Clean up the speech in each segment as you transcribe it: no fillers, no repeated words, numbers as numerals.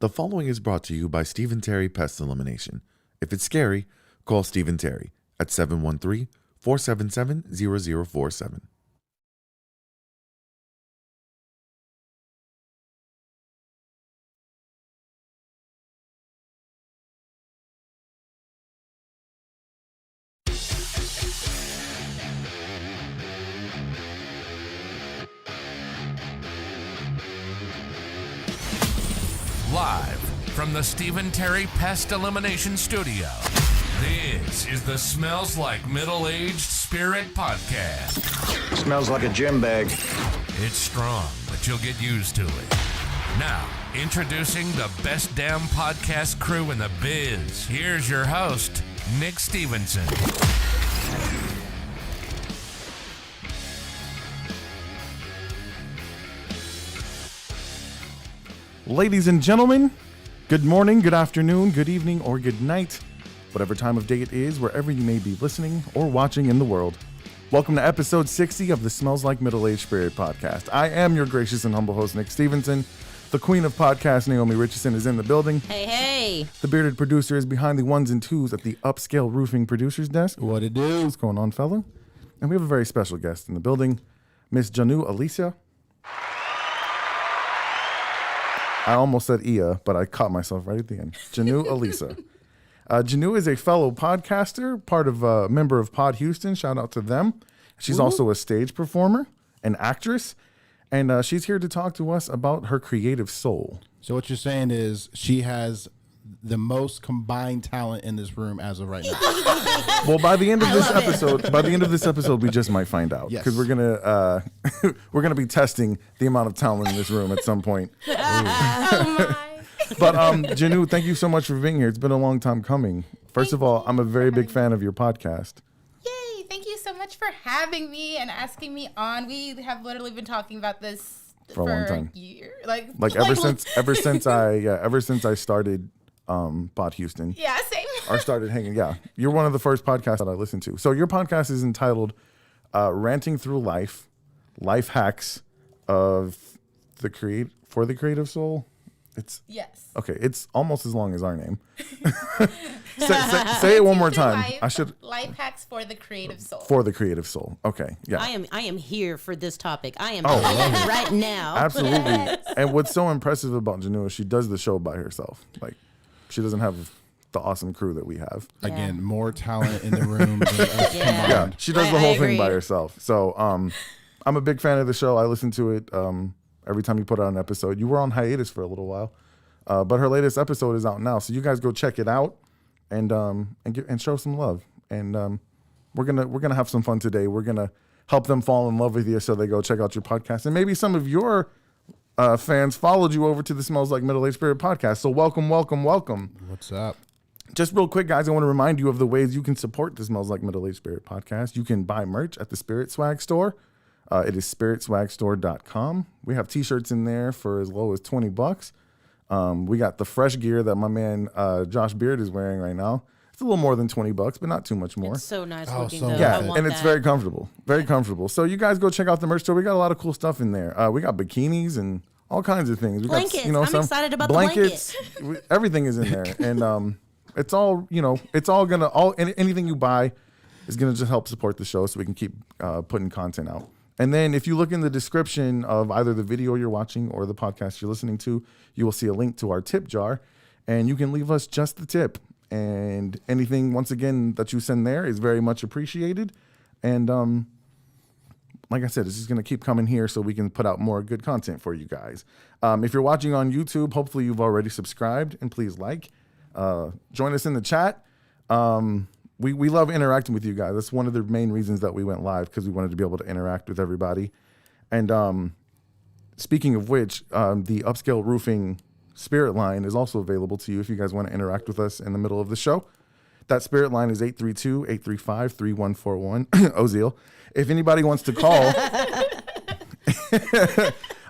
The following is brought to you by Stephen Terry Pest Elimination. If it's scary, call Stephen Terry at 713-477-0047. Live from the Stephen Terry Pest Elimination Studio, this is the Smells Like Middle-Aged Spirit podcast. Smells like a gym bag. It's strong, but you'll get used to it. Now, introducing the best damn podcast crew in the biz. Here's your host, Nick Stevenson. Ladies and gentlemen, good morning, good afternoon, good evening, or good night, whatever time of day it is, wherever you may be listening or watching in the world. Welcome to episode 60 of the Smells Like Middle-Aged Spirit podcast. I am your gracious and humble host, Nick Stevenson. The queen of podcasts, Naomi Richardson, is in the building. Hey, hey. The bearded producer is behind the ones and twos at the Upscale Roofing producer's desk. What it do? What's going on, fella? And we have a very special guest in the building, Miss Jhonu, Alicia. I almost said Ia, but I caught myself right at the end. Jhonu, Alicia. Jhonu is a fellow podcaster, part of a member of Pod Houston. Shout out to them. She's also a stage performer, an actress, and she's here to talk to us about her creative soul. So what you're saying is she has the most combined talent in this room as of right now. Well, by the end of this episode, we just might find out because Yes. we're gonna be testing the amount of talent in this room at some point. But Jhonu, thank you so much for being here. It's been a long time coming. First of all, I'm a very big fan of your podcast. Yay! Thank you so much for having me and asking me on. We have literally been talking about this For a long time. a year, Ever since I started Pod Houston. Yeah, same. Or started hanging. Yeah, you're one of the first podcasts that I listened to. So your podcast is entitled "Ranting Through Life: Life Hacks of the Creative Soul." Yes. Okay. It's almost as long as our name. say it one more time. Life hacks for the creative soul. For the creative soul. Okay. Yeah. I am here for this topic. I am Oh, right now. Absolutely. And what's so impressive about Jhonu is she does the show by herself. Like, she doesn't have the awesome crew that we have. Again, more talent in the room than us combined. Yeah, she does the whole thing agree. by herself. So I'm a big fan of the show. I listen to it every time you put out an episode. You were on hiatus for a little while, but her latest episode is out now. So you guys go check it out and show some love. And we're gonna have some fun today. We're gonna help them fall in love with you, so they go check out your podcast. And maybe some of your fans followed you over to the Smells Like Middle-Aged Spirit podcast. So welcome. What's up? Just real quick, guys, I want to remind you of the ways you can support the Smells Like Middle-Aged Spirit podcast. You can buy merch at the Spirit Swag Store. It is spiritswagstore.com. We have t-shirts in there for as low as $20. We got the fresh gear that my man Josh Beard is wearing right now. It's a little more than $20, but not too much more. It's so nice Oh, looking, so though. good. Yeah, I want and it's that. very comfortable. Very comfortable. So you guys go check out the merch store. We got a lot of cool stuff in there. We got bikinis and all kinds of things. We Blankets. got, I'm excited about the blankets. Everything is in there. And it's all, anything you buy is going to just help support the show so we can keep putting content out. And then if you look in the description of either the video you're watching or the podcast you're listening to, you will see a link to our tip jar, and you can leave us just the tip. And anything, once again, that you send there is very much appreciated. And like I said, it's just going to keep coming here so we can put out more good content for you guys. If you're watching on YouTube, hopefully you've already subscribed, and please like. Join us in the chat. We love interacting with you guys. That's one of the main reasons that we went live, because we wanted to be able to interact with everybody. And speaking of which, the Upscale Roofing Spirit line is also available to you if you guys want to interact with us in the middle of the show. That Spirit line is 832-835-3141. Ozil. If anybody wants to call,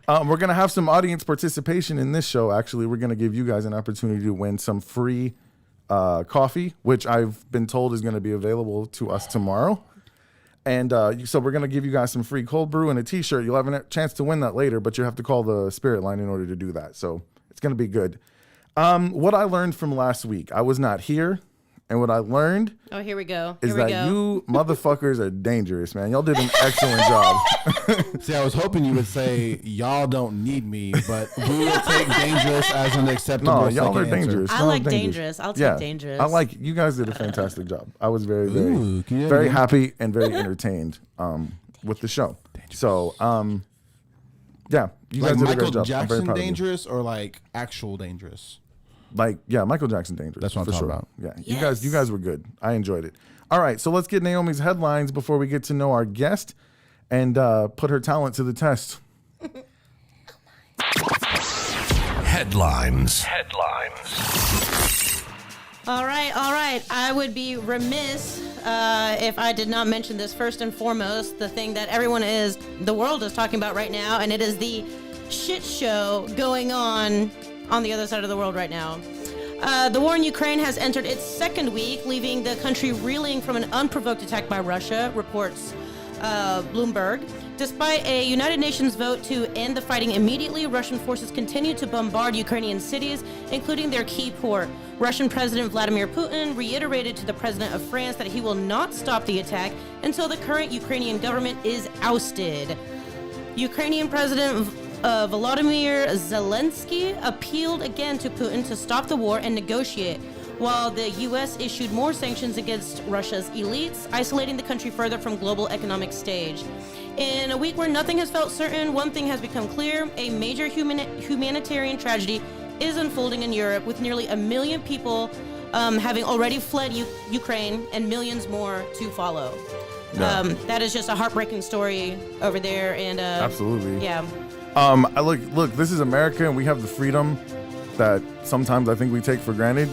we're going to have some audience participation in this show. Actually, we're going to give you guys an opportunity to win some free coffee, which I've been told is going to be available to us tomorrow. And so we're going to give you guys some free cold brew and a t-shirt. You'll have a chance to win that later, but you have to call the Spirit line in order to do that. So it's going to be good. What I learned from last week, I was not here, and what I learned Oh, here we go. is that you motherfuckers are dangerous, man. Y'all did an excellent job. See, I was hoping you would say y'all don't need me, but we will take dangerous as an acceptable. No, y'all are second answer. dangerous. I Y'all are like dangerous. I'll take dangerous. I like you guys did a fantastic job. I was very, very, Ooh, can you- very happy and very entertained with the show. So, yeah, you Like guys did a Michael great job. I'm very Jackson proud of you. dangerous or like actual dangerous? Like, yeah, Michael Jackson dangerous. That's what I'm for talking sure. about. Yeah, Yes. you guys were good. I enjoyed it. All right, so let's get Naomi's headlines before we get to know our guest and put her talent to the test. Headlines. All right. I would be remiss if I did not mention this first and foremost, the thing that the world is talking about right now, and it is the shit show going on the other side of the world right now. The war in Ukraine has entered its second week, leaving the country reeling from an unprovoked attack by Russia, reports Bloomberg. Despite a United Nations vote to end the fighting immediately, Russian forces continue to bombard Ukrainian cities, including their key port. Russian President Vladimir Putin reiterated to the President of France that he will not stop the attack until the current Ukrainian government is ousted. Ukrainian President Volodymyr Zelensky appealed again to Putin to stop the war and negotiate, while the U.S. issued more sanctions against Russia's elites, isolating the country further from global economic stage. In a week where nothing has felt certain, one thing has become clear: a major humanitarian tragedy is unfolding in Europe, with nearly 1 million people having already fled Ukraine and millions more to follow. Yeah. That is just a heartbreaking story over there, and Absolutely. yeah. I look, this is America, and we have the freedom that sometimes I think we take for granted.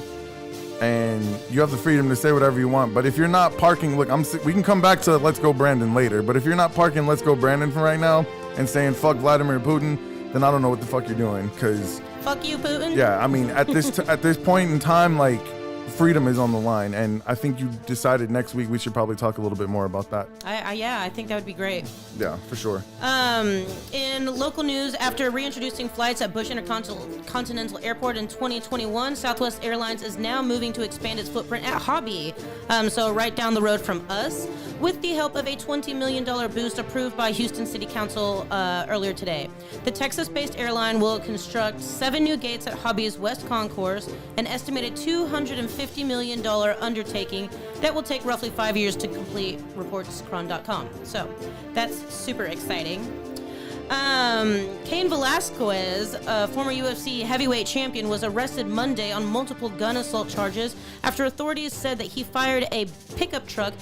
And you have the freedom to say whatever you want. But if you're not parking, look, we can come back to Let's Go Brandon later. But if you're not parking Let's Go Brandon for right now and saying fuck Vladimir Putin, then I don't know what the fuck you're doing. Because Fuck you, Putin. yeah, I mean, at this point in time, like, freedom is on the line, and I think you decided next week we should probably talk a little bit more about that. I think that would be great. Yeah, for sure. In local news, after reintroducing flights at Bush Intercontinental Airport in 2021, Southwest Airlines is now moving to expand its footprint at Hobby, so right down the road from us, with the help of a $20 million boost approved by Houston City Council earlier today. The Texas-based airline will construct 7 new gates at Hobby's West Concourse, an estimated $250 million undertaking that will take roughly 5 years to complete, reports Cron.com. So that's super exciting. Cain Velasquez, a former UFC heavyweight champion, was arrested Monday on multiple gun assault charges after authorities said that he fired at a pickup truck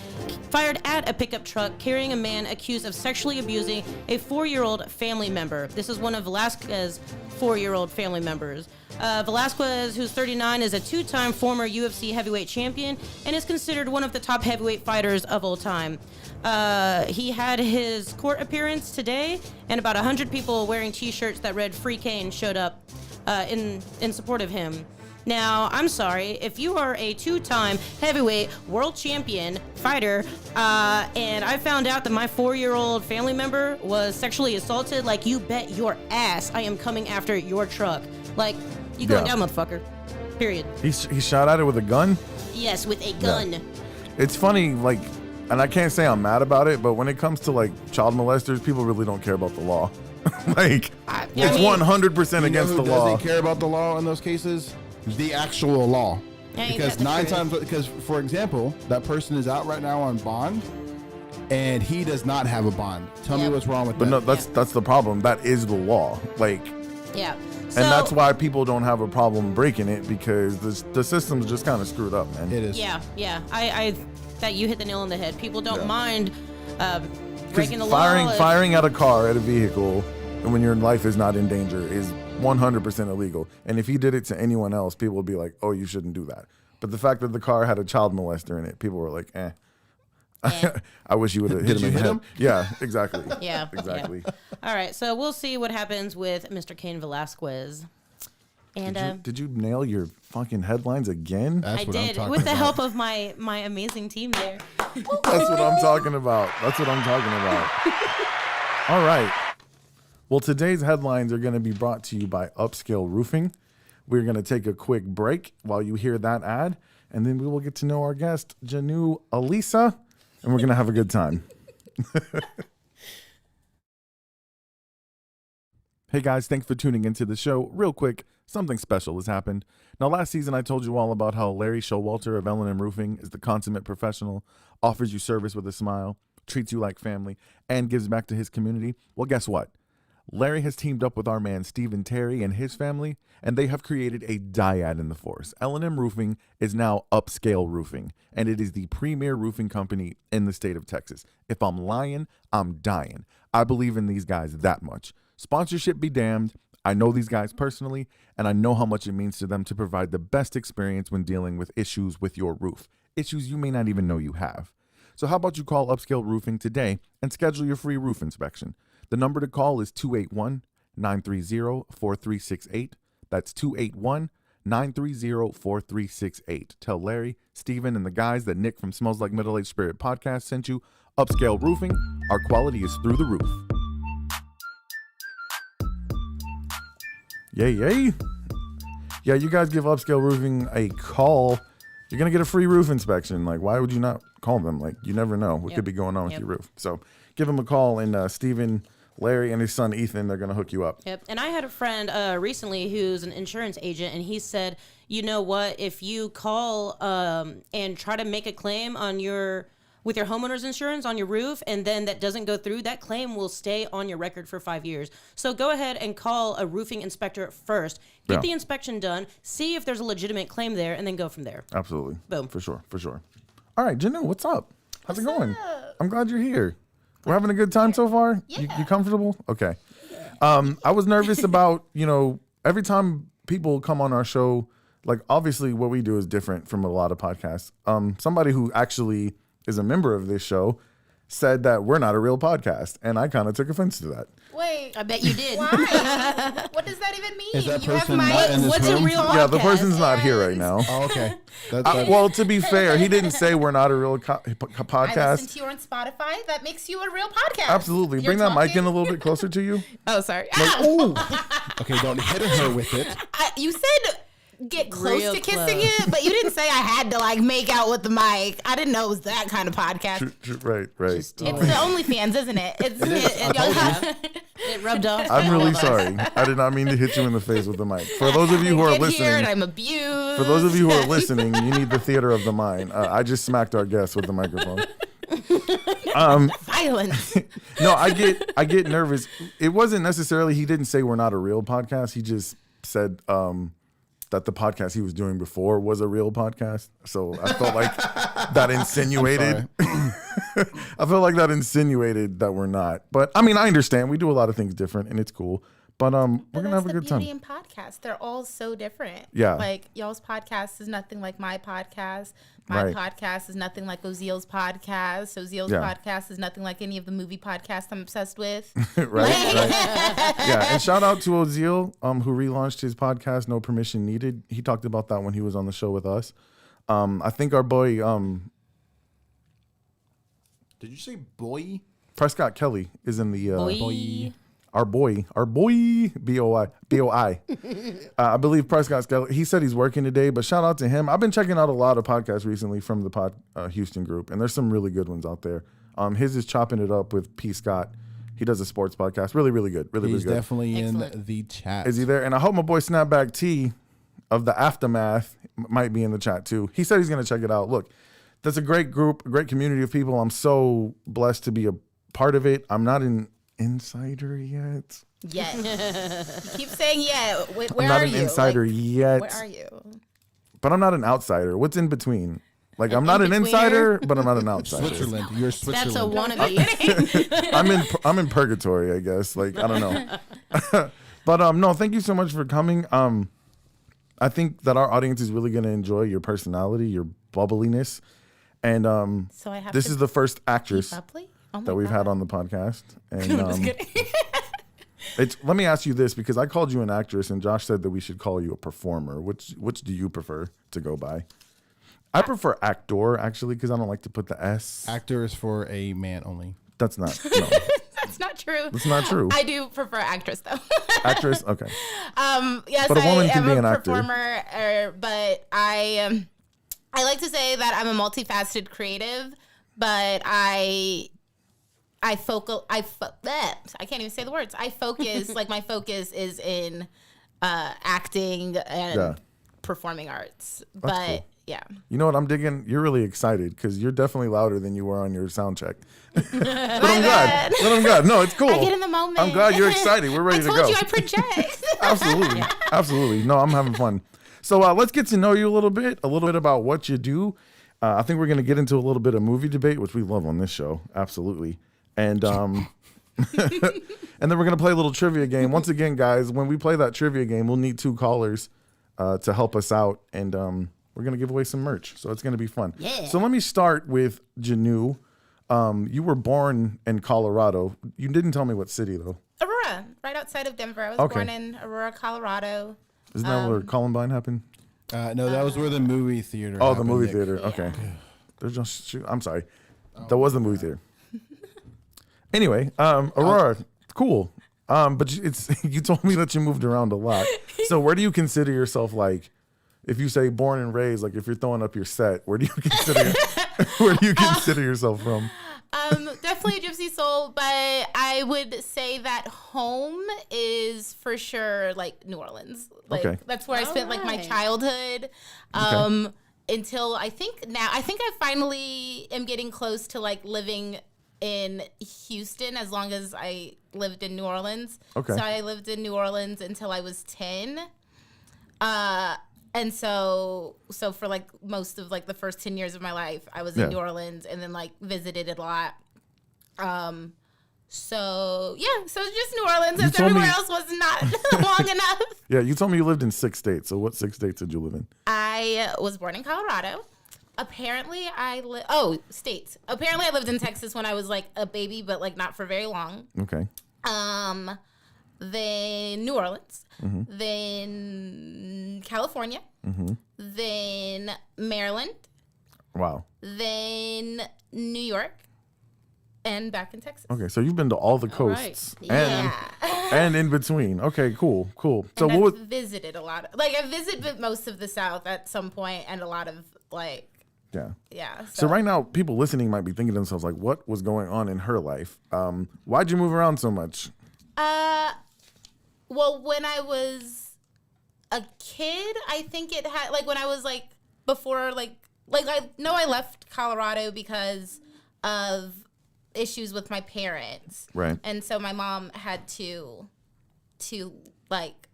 carrying a man accused of sexually abusing a 4-year-old family member. This is one of Velasquez's 4-year-old family members. Velasquez, who's 39, is a 2-time former UFC heavyweight champion and is considered one of the top heavyweight fighters of all time. He had his court appearance today, and about 100 people wearing T-shirts that read "Free Kane" showed up in support of him. Now, I'm sorry, if you are a 2-time heavyweight world champion fighter, and I found out that my 4-year-old family member was sexually assaulted, like, you bet your ass I am coming after your truck. Like, you going Yeah. down, motherfucker. Period. He shot at it with a gun. Yes, with a gun. It's funny, like, and I can't say I'm mad about it, but when it comes to like child molesters, people really don't care about the law. Like, it's 100% against the who law. doesn't care about the law in those cases? The actual law. Ain't Because that the truth? because for example, that person is out right now on bond, and he does not have a bond. Tell me Yep. what's wrong with But that. no, that's the problem. That is the law. Like, Yeah. and that's why people don't have a problem breaking it, because the system's just kind of screwed up, man. It is. Yeah. I that you hit the nail on the head. People don't Yeah. mind 'Cause breaking the law. firing at a car, at a vehicle, and when your life is not in danger is 100% illegal. And if he did it to anyone else, people would be like, "Oh, you shouldn't do that." But the fact that the car had a child molester in it, people were like, "Eh." I wish you would have hit him you in the hit head. him? Yeah, exactly. Yeah. Exactly. Yeah. All right, so we'll see what happens with Mr. Cain Velasquez. And Did you nail your fucking headlines again? That's I what I'm did, talking with the about. help of my amazing team there. That's what I'm talking about. That's what I'm talking about. All right. Well, today's headlines are going to be brought to you by Upscale Roofing. We're going to take a quick break while you hear that ad, and then we will get to know our guest, Jhonu Alicia, and we're going to have a good time. Hey guys, thanks for tuning into the show. Real quick, something special has happened. Now, last season I told you all about how Larry Showalter of L&M Roofing is the consummate professional, offers you service with a smile, treats you like family, and gives back to his community. Well, guess what? Larry has teamed up with our man Stephen Terry and his family, and they have created a dyad in the force. L&M Roofing is now Upscale Roofing, and it is the premier roofing company in the state of Texas. If I'm lying, I'm dying. I believe in these guys that much. Sponsorship be damned. I know these guys personally, and I know how much it means to them to provide the best experience when dealing with issues with your roof, issues you may not even know you have. So how about you call Upscale Roofing today and schedule your free roof inspection? The number to call is 281-930-4368. That's 281-930-4368. Tell Larry, Steven, and the guys that Nick from Smells Like Middle-Aged Spirit podcast sent you. Upscale Roofing, our quality is through the roof. Yay, yay. Yeah, you guys give Upscale Roofing a call. You're going to get a free roof inspection. Like, why would you not call them? Like, you never know what could be going on with your roof. So give them a call, and Steven, Larry, and his son Ethan, they're going to hook you up. Yep. And I had a friend recently who's an insurance agent, and he said, you know what, if you call and try to make a claim on with your homeowner's insurance on your roof, and then that doesn't go through, that claim will stay on your record for 5 years. So go ahead and call a roofing inspector first. Get the inspection done, see if there's a legitimate claim there, and then go from there. Absolutely. Boom. For sure. All right, Jhonu, what's up? How's it going? I'm glad you're here. We're having a good time so far? Yeah. You comfortable? Okay. I was nervous about, every time people come on our show, like, obviously what we do is different from a lot of podcasts. Somebody who actually is a member of this show said that we're not a real podcast, and I kind of took offense to that. Wait, I bet you did. why? What does that even mean? Is that You have person my not in this What's a room? real podcast? Yeah, the person's not here right now. Oh, okay. Well, to be fair, he didn't say we're not a real I podcast. listened to you on Spotify. That makes you a real podcast. Absolutely. You're Bring that mic talking- in a little bit closer to you. Oh, sorry. Okay, don't hit her with it. You said get close Real to kissing close. it, but you didn't say I had to like make out with the mic. I didn't know it was that kind of podcast. Right. It's the OnlyFans, isn't it? It rubbed off. I'm on all really of us. sorry. I did not mean to hit you in the face with the mic. For those of you who are Get here and listening, I'm abused. for those of you who are listening, you need the theater of the mind. I just smacked our guest with the microphone. Violence. No, I get nervous. It wasn't necessarily, he didn't say we're not a real podcast. He just said that the podcast he was doing before was a real podcast. So I felt like that insinuated. I felt like that insinuated that we're not. But I mean, I understand. We do a lot of things different, and it's cool. But we're gonna have a good time. Beauty in podcasts, they're all so different. Yeah. Like y'all's podcast is nothing like my podcast. My Right. podcast is nothing like Oziel's podcast. Oziel's Yeah. podcast is nothing like any of the movie podcasts I'm obsessed with. right. Yeah, and shout out to Oziel, who relaunched his podcast, No Permission Needed. He talked about that when he was on the show with us. I think our boy Did you say boy? Prescott Kelly is in the Boy. our boy B-O-I. I believe Prescott Kelly. He said he's working today, but shout out to him. I've been checking out a lot of podcasts recently from the Houston group, and there's some really good ones out there. His is Chopping It Up with P. Scott. He does a sports podcast. Really, really good. Really, He's really good. definitely Excellent. in the chat. Is he there? And I hope my boy Snapback T of the Aftermath might be in the chat too. He said he's going to check it out. Look, that's a great group, a great community of people. I'm so blessed to be a part of it. I'm not an insider yet. Yes. You keep saying yeah. Where I'm not are an you? insider Like, yet. where are you? But I'm not an outsider. What's in between? Like, I'm not an in-betweener? insider, but I'm not an outsider. Switzerland. You're That's a Switzerland. wannabe. I'm in purgatory, I guess. Like, I don't know. But no, thank you so much for coming. I think that our audience is really going to enjoy your personality, your bubbliness, and So I have this to is the first actress bubbly? Oh my that we've God. had on the podcast. And Just kidding. let me ask you this, because I called you an actress, and Josh said that we should call you a performer. Which do you prefer to go by? I prefer actor, actually, because I don't like to put the S. Actor is for a man only. That's not. No. That's not true. That's not true. I do prefer actress though. Actress, okay. Yes, But a woman I can am be a an actor. performer, but I like to say that I'm a multifaceted creative, but I can't even say the words. I focus like my focus is in acting and performing arts. But cool. yeah. You know what I'm digging? You're really excited because you're definitely louder than you were on your sound check. But I'm glad. But I'm glad. No, it's cool. I get in the moment. I'm glad you're excited. We're ready I to told go. you I project. Absolutely. Absolutely. No, I'm having fun. So let's get to know you a little bit about what you do. I think we're going to get into a little bit of movie debate, which we love on this show. Absolutely. And and then we're going to play a little trivia game. Once again, guys, when we play that trivia game, we'll need 2 callers to help us out. And we're going to give away some merch. So it's going to be fun. Yeah. So let me start with Jhonu. You were born in Colorado. You didn't tell me what city, though. Aurora, right outside of Denver. I was born in Aurora, Colorado. Isn't that where Columbine happened? No, that was where the movie theater. Oh, the happened, movie Nick. theater. Okay. There's just I'm sorry. That was the movie theater. Anyway, Aurora, cool. But you told me that you moved around a lot. So where do you consider yourself, like, if you say born and raised, like if you're throwing up your set, where do you consider yourself from? Definitely a gypsy soul, but I would say that home is for sure like New Orleans. Like that's where I spent like my childhood. Until I think I finally am getting close to like living in Houston as long as I lived in New Orleans. Okay. So I lived in New Orleans until I was 10. And so for like most of like the first 10 years of my life, I was in New Orleans and then like visited it a lot. So it's just New Orleans, as everywhere else was not long enough. Yeah, you told me you lived in 6 states. So what 6 states did you live in? I was born in Colorado. Apparently states. Apparently I lived in Texas when I was like a baby, but like not for very long. Okay. Then New Orleans, then California, then Maryland, Wow. then New York, and back in Texas. Okay, so you've been to all the coasts and in between. Okay, cool. So And what I've visited a lot. Like I visited most of the South at some point, and a lot of like. Yeah. So right now, people listening might be thinking to themselves, like, what was going on in her life? Why'd you move around so much? Well, when I was a kid, I think it had like when I was like before like I know I left Colorado because of issues with my parents. Right. And so my mom had to like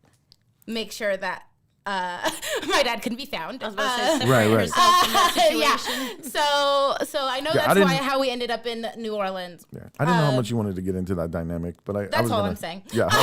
make sure that my dad couldn't be found. I was about to say, separate Right. herself from that situation. So I know Yeah, that's how we ended up in New Orleans. Yeah. I didn't know how much you wanted to get into that dynamic, but I That's was all gonna, I'm saying. Yeah. Okay.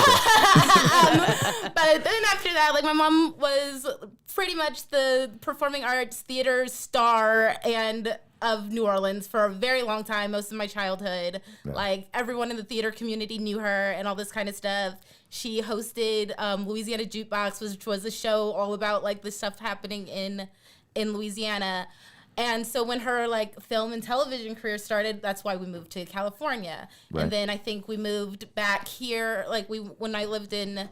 But then after that, like my mom was pretty much the performing arts theater star and of New Orleans for a very long time, most of my childhood. Yeah. Like everyone in the theater community knew her and all this kind of stuff. She hosted Louisiana Jukebox, which was a show all about like the stuff happening in Louisiana. And so when her like film and television career started, that's why we moved to California. Right. And then I think we moved back here, like when I lived in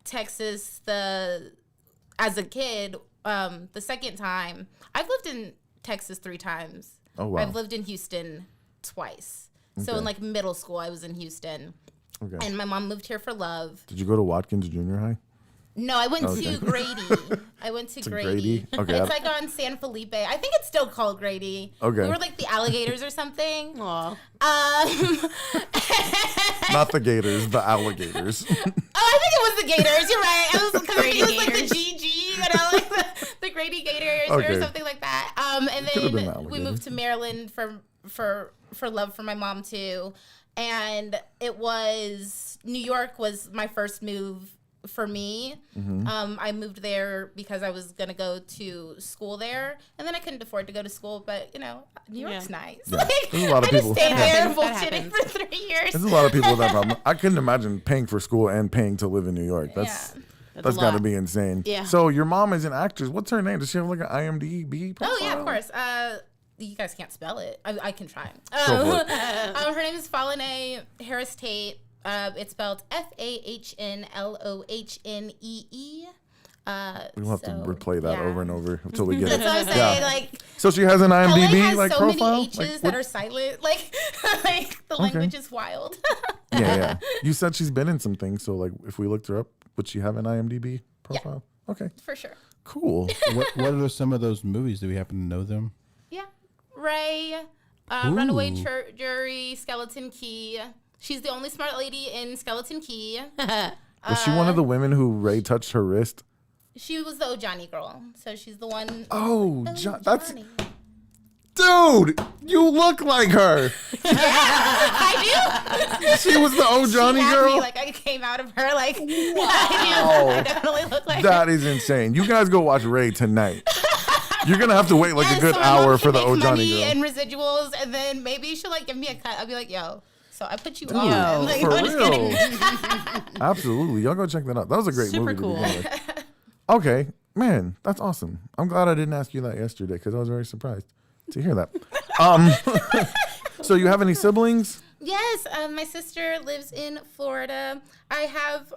Texas as a kid, the second time. I've lived in Texas 3 times. Oh, wow. I've lived in Houston twice. So in like middle school, I was in Houston. Okay. And my mom moved here for love. Did you go to Watkins Junior High? No, I went Okay. to Grady. I went to Grady? Okay. It's like on San Felipe. I think it's still called Grady. Okay. We were like the alligators or something. Aw. Not the Gators, the alligators. I think it was the Gators. You're right. I was because Grady it was like the Gators. GG, like the Grady Gators Okay. or something like that. And Could've been then the we alligators. moved to Maryland for love for my mom too. And it was New York was my first move for me. I moved there because I was gonna go to school there, and then I couldn't afford to go to school. But New York's nice. Yeah. Like, There's a lot of I just people- stayed That there happens. That bullshitting happens. for 3 years. There's a lot of people with that problem. I couldn't imagine paying for school and paying to live in New York. That's a got to lot. be insane. Yeah. So your mom is an actress. What's her name? Does she have like an IMDb profile? Oh yeah, of course. you guys can't spell it. I can try. for it. Her name is Fahlonee Harris Tate. It's spelled Fahnlohnee. We'll have to replay that over and over until we get That's it. what I'm saying. Like, So she has an LA IMDb has like so profile. many H's Like, that are silent. Like the language is wild. yeah. You said she's been in some things, so like if we looked her up, would she have an IMDb profile? Yeah. Okay. For sure. Cool. What are some of those movies? Do we happen to know them? Yeah. Ray, Runaway Jury, Skeleton Key. She's the only smart lady in Skeleton Key. Was she one of the women who Ray touched her wrist? She was the Johnny girl. So she's the one. Oh, that's Johnny. dude. You look like her. I do. She was the old Johnny She had girl. me, like I came out of her. Like Wow. I definitely look like That her. is insane. You guys go watch Ray tonight. You're gonna have to wait like a good So my mom hour can for the make old Johnny money girl. and residuals, and then maybe she'll like give me a cut. I'll be like, yo. So I put you Dude, on. Like, for I'm just real. kidding. Absolutely. Y'all go check that out. That was a great Super movie. cool. To begin with. Okay, man, that's awesome. I'm glad I didn't ask you that yesterday because I was very surprised to hear that. So you have any siblings? Yes, my sister lives in Florida. I have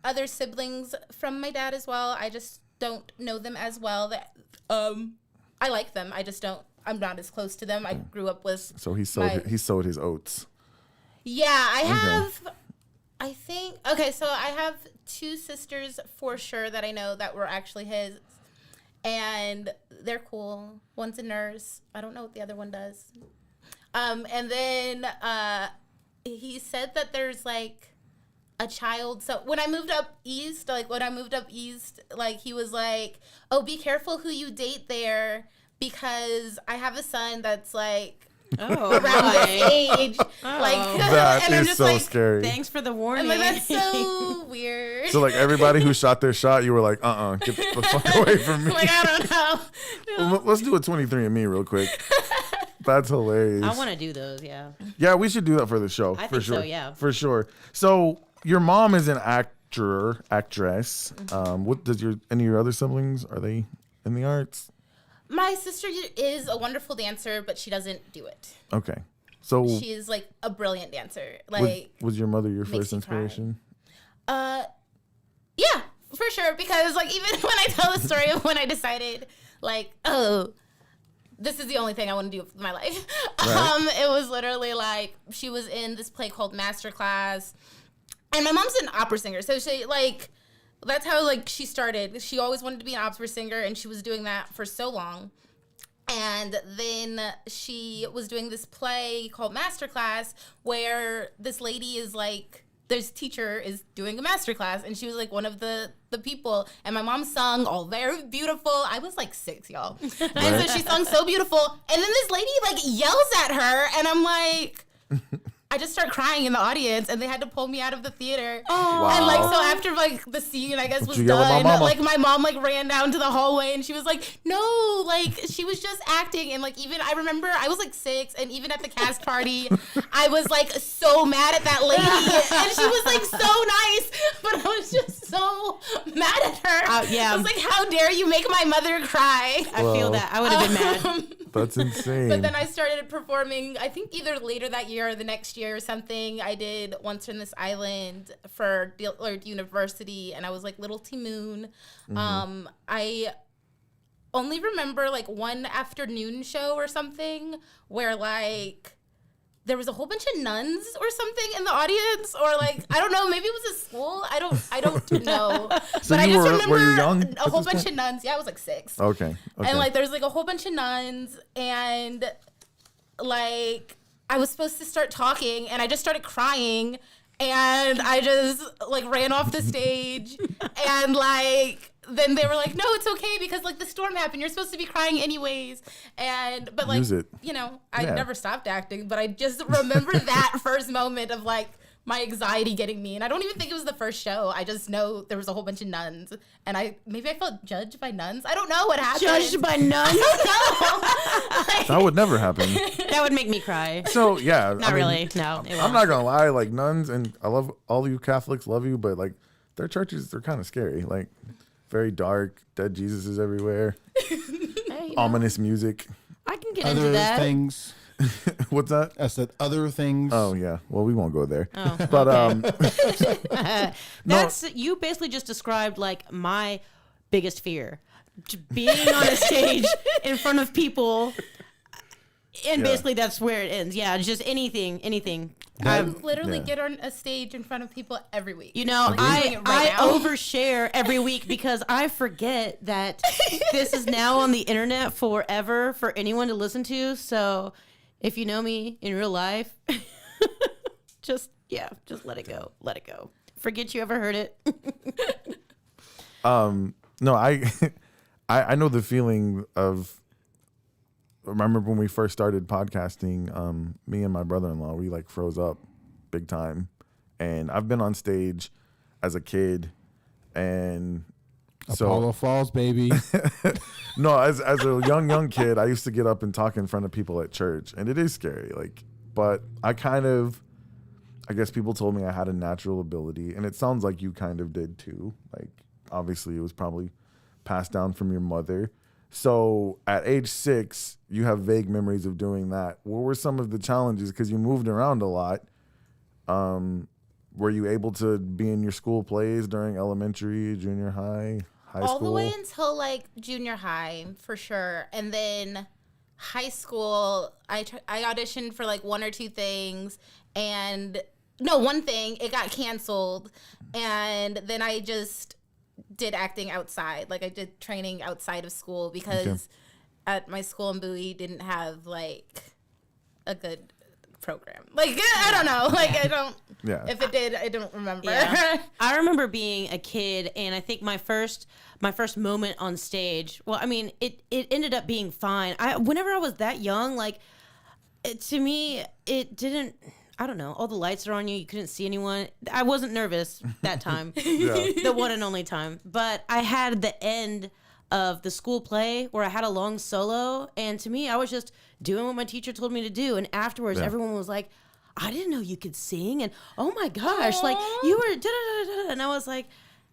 other siblings from my dad as well. I just don't know them as well. That I like them. I just don't. I'm not as close to them. I grew up with. So he sowed his oats. Yeah, I have. I think. Okay, so I have 2 sisters for sure that I know that were actually his, and they're cool. One's a nurse. I don't know what the other one does. And then he said that there's like a child. So when I moved up east, like he was like, "Oh, be careful who you date there, because I have a son that's like around this age." Like That and I'm is just so like, scary. Thanks for the warning. I'm like, that's so weird. So like everybody who shot their shot, you were like, get the fuck away from me. Like, I don't know. Well, let's do a 23andMe real quick. That's hilarious. I want to do those. Yeah. Yeah, we should do that for the show. I for think sure. so, yeah. For sure. So your mom is an actress. What does any of your other siblings, are they in the arts? My sister is a wonderful dancer, but she doesn't do it. Okay. So She is like a brilliant dancer. Like, was your mother your makes first me cry. inspiration? yeah, for sure. Because like even when I tell the story of when I decided, like, oh, this is the only thing I want to do with my life. Right. It was literally like she was in this play called Masterclass, and my mom's an opera singer, so she like that's how like she started. She always wanted to be an opera singer, and she was doing that for so long. And then she was doing this play called Masterclass, where this lady is like, this teacher is doing a masterclass, and she was like one of the people. And my mom sung all very beautiful. I was like 6, y'all. And so she sung so beautiful. And then this lady like yells at her, and I'm like, I just start crying in the audience, and they had to pull me out of the theater. Oh. And like so after like the scene I guess was you yell at my done, mama? like my mom like ran down to the hallway, and she was like, no, like she was just acting. And like even I remember I was like 6, and even at the cast party I was like so mad at that lady, and she was like so nice, but I was just so mad at her. Yeah. I was like, how dare you make my mother cry? I feel that. I would have been mad. That's insane. But then I started performing, I think either later that year or the next year or something. I did Once on This Island for Dillard University, and I was like Little T Moon. I only remember like one afternoon show or something where like there was a whole bunch of nuns or something in the audience, or like I don't know, maybe it was a school. I don't know. So but I you just were remember you young a at whole this bunch point? of nuns. Yeah, I was like 6. Okay. And like there's like a whole bunch of nuns, and like I was supposed to start talking, and I just started crying, and I just like ran off the stage, and like then they were like, no, it's okay, because like the storm happened, you're supposed to be crying anyways. And but like Use it. you know, I Yeah. never stopped acting, but I just remember that first moment of like my anxiety getting me. And I don't even think it was the first show. I just know there was a whole bunch of nuns, and I felt judged by nuns. I don't know what happened. Judged by nuns? That would never happen. That would make me cry. So yeah, Not really. No, it I'm won't. not gonna lie, like nuns, and I love all you Catholics, love you, but like their churches, they're kind of scary. Like very dark, dead Jesuses everywhere, Hey, ominous music. I can get Other into that. things. What's that? I said other things. Oh yeah. Well, we won't go there. Oh, But That's you basically just described like my biggest fear. Being on a stage in front of people. And basically that's where it ends. Yeah, just anything. I literally get on a stage in front of people every week. You know, Like, I'm doing it right I now. overshare every week because I forget that this is now on the internet forever for anyone to listen to. So if you know me in real life, just let it go. Let it go. Forget you ever heard it. no, I know the feeling of. Remember when we first started podcasting, me and my brother-in-law, we like froze up big time. And I've been on stage as a kid and Apollo Falls, baby. no, as a young kid, I used to get up and talk in front of people at church, and it is scary. Like, but I guess people told me I had a natural ability, and it sounds like you kind of did too. Like, obviously it was probably passed down from your mother. So at age 6, you have vague memories of doing that. What were some of the challenges? Because you moved around a lot. Were you able to be in your school plays during elementary, junior high school? All the way until like junior high, for sure. And then high school, I auditioned for like 1 or 2 things. And no, one thing, it got canceled. And then I just did acting outside. Like I did training outside of school because at my school in Bowie didn't have like a good program. Like I don't know. Like I don't. Yeah. If it did, I don't remember. Yeah. I remember being a kid, and I think my first moment on stage. Well, I mean, it ended up being fine. Whenever I was that young, like to me, it didn't. I don't know. All the lights are on you. You couldn't see anyone. I wasn't nervous that time. The one and only time. But I had the end of the school play where I had a long solo. And to me, I was just doing what my teacher told me to do. And afterwards, everyone was like, I didn't know you could sing. And oh my gosh, like you were da-da-da-da-da. And I was like,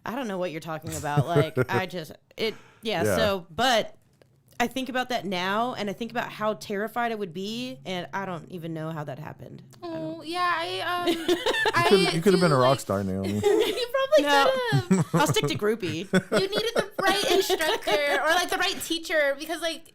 I don't know what you're talking about. Like, So, but I think about that now, and I think about how terrified I would be, and I don't even know how that happened. Oh yeah, You could have been a rock star, Naomi. You probably could have. I'll stick to groupie. You needed the right instructor or like the right teacher because like